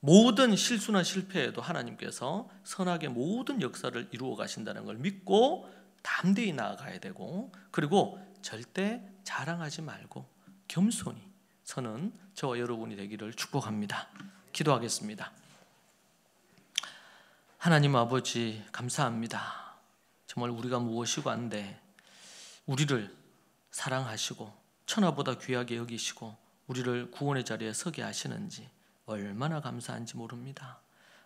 모든 실수나 실패에도 하나님께서 선하게 모든 역사를 이루어 가신다는 걸 믿고 담대히 나아가야 되고, 그리고 절대 자랑하지 말고 겸손히 서는 저와 여러분이 되기를 축복합니다. 기도하겠습니다. 하나님 아버지 감사합니다. 정말 우리가 무엇이고 한데 우리를 사랑하시고 천하보다 귀하게 여기시고 우리를 구원의 자리에 서게 하시는지 얼마나 감사한지 모릅니다.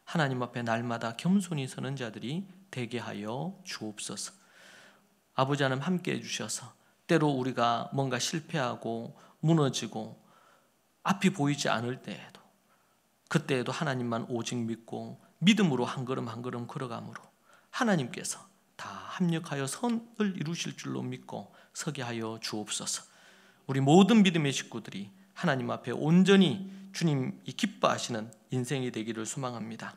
하나님 앞에 날마다 겸손히 서는 자들이 되게 하여 주옵소서. 아버지 하나님 함께해 주셔서 때로 우리가 뭔가 실패하고 무너지고 앞이 보이지 않을 때에도 그때에도 하나님만 오직 믿고 믿음으로 한 걸음 한 걸음 걸어가므로 하나님께서 다 합력하여 선을 이루실 줄로 믿고 서게 하여 주옵소서. 우리 모든 믿음의 식구들이 하나님 앞에 온전히 주님이 기뻐하시는 인생이 되기를 소망합니다.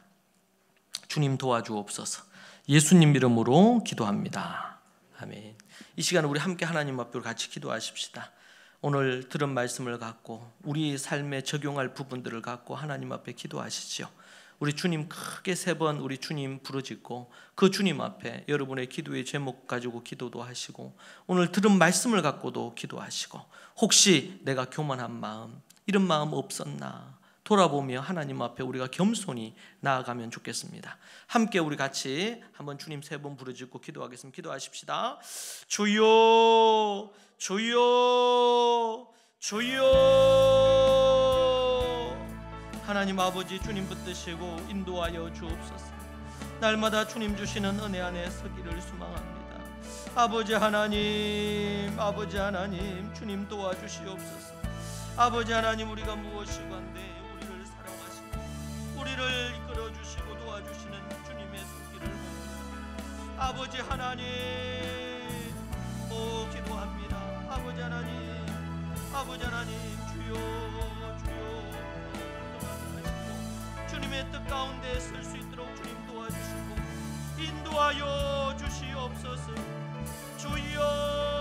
주님 도와주옵소서. 예수님 이름으로 기도합니다. 아멘. 이 시간 우리 함께 하나님 앞으로 같이 기도하십시다. 오늘 들은 말씀을 갖고 우리 삶에 적용할 부분들을 갖고 하나님 앞에 기도하시지요. 우리 주님 크게 3번 우리 주님 부르짖고 그 주님 앞에 여러분의 기도의 제목 가지고 기도도 하시고 오늘 들은 말씀을 갖고도 기도하시고 혹시 내가 교만한 마음 이런 마음 없었나 돌아보며 하나님 앞에 우리가 겸손히 나아가면 좋겠습니다. 함께 우리 같이 한번 주님 3번 부르짖고 기도하겠습니다. 기도하십시다. 주여 주여 주여. 하나님 아버지 주님 붙드시고 인도하여 주옵소서. 날마다 주님 주시는 은혜 안에 서기를 소망합니다. 아버지 하나님 주님 도와주시옵소서. 아버지 하나님 우리가 무엇이고 한데 우리를 사랑하시고 우리를 이끌어주시고 도와주시는 주님의 손길을 봅니다. 아버지 하나님 기도합니다. 아버지 하나님 주여 주님의 뜻 가운데 설 수 있도록 주님 도와주시고 인도하여 주시옵소서. 주여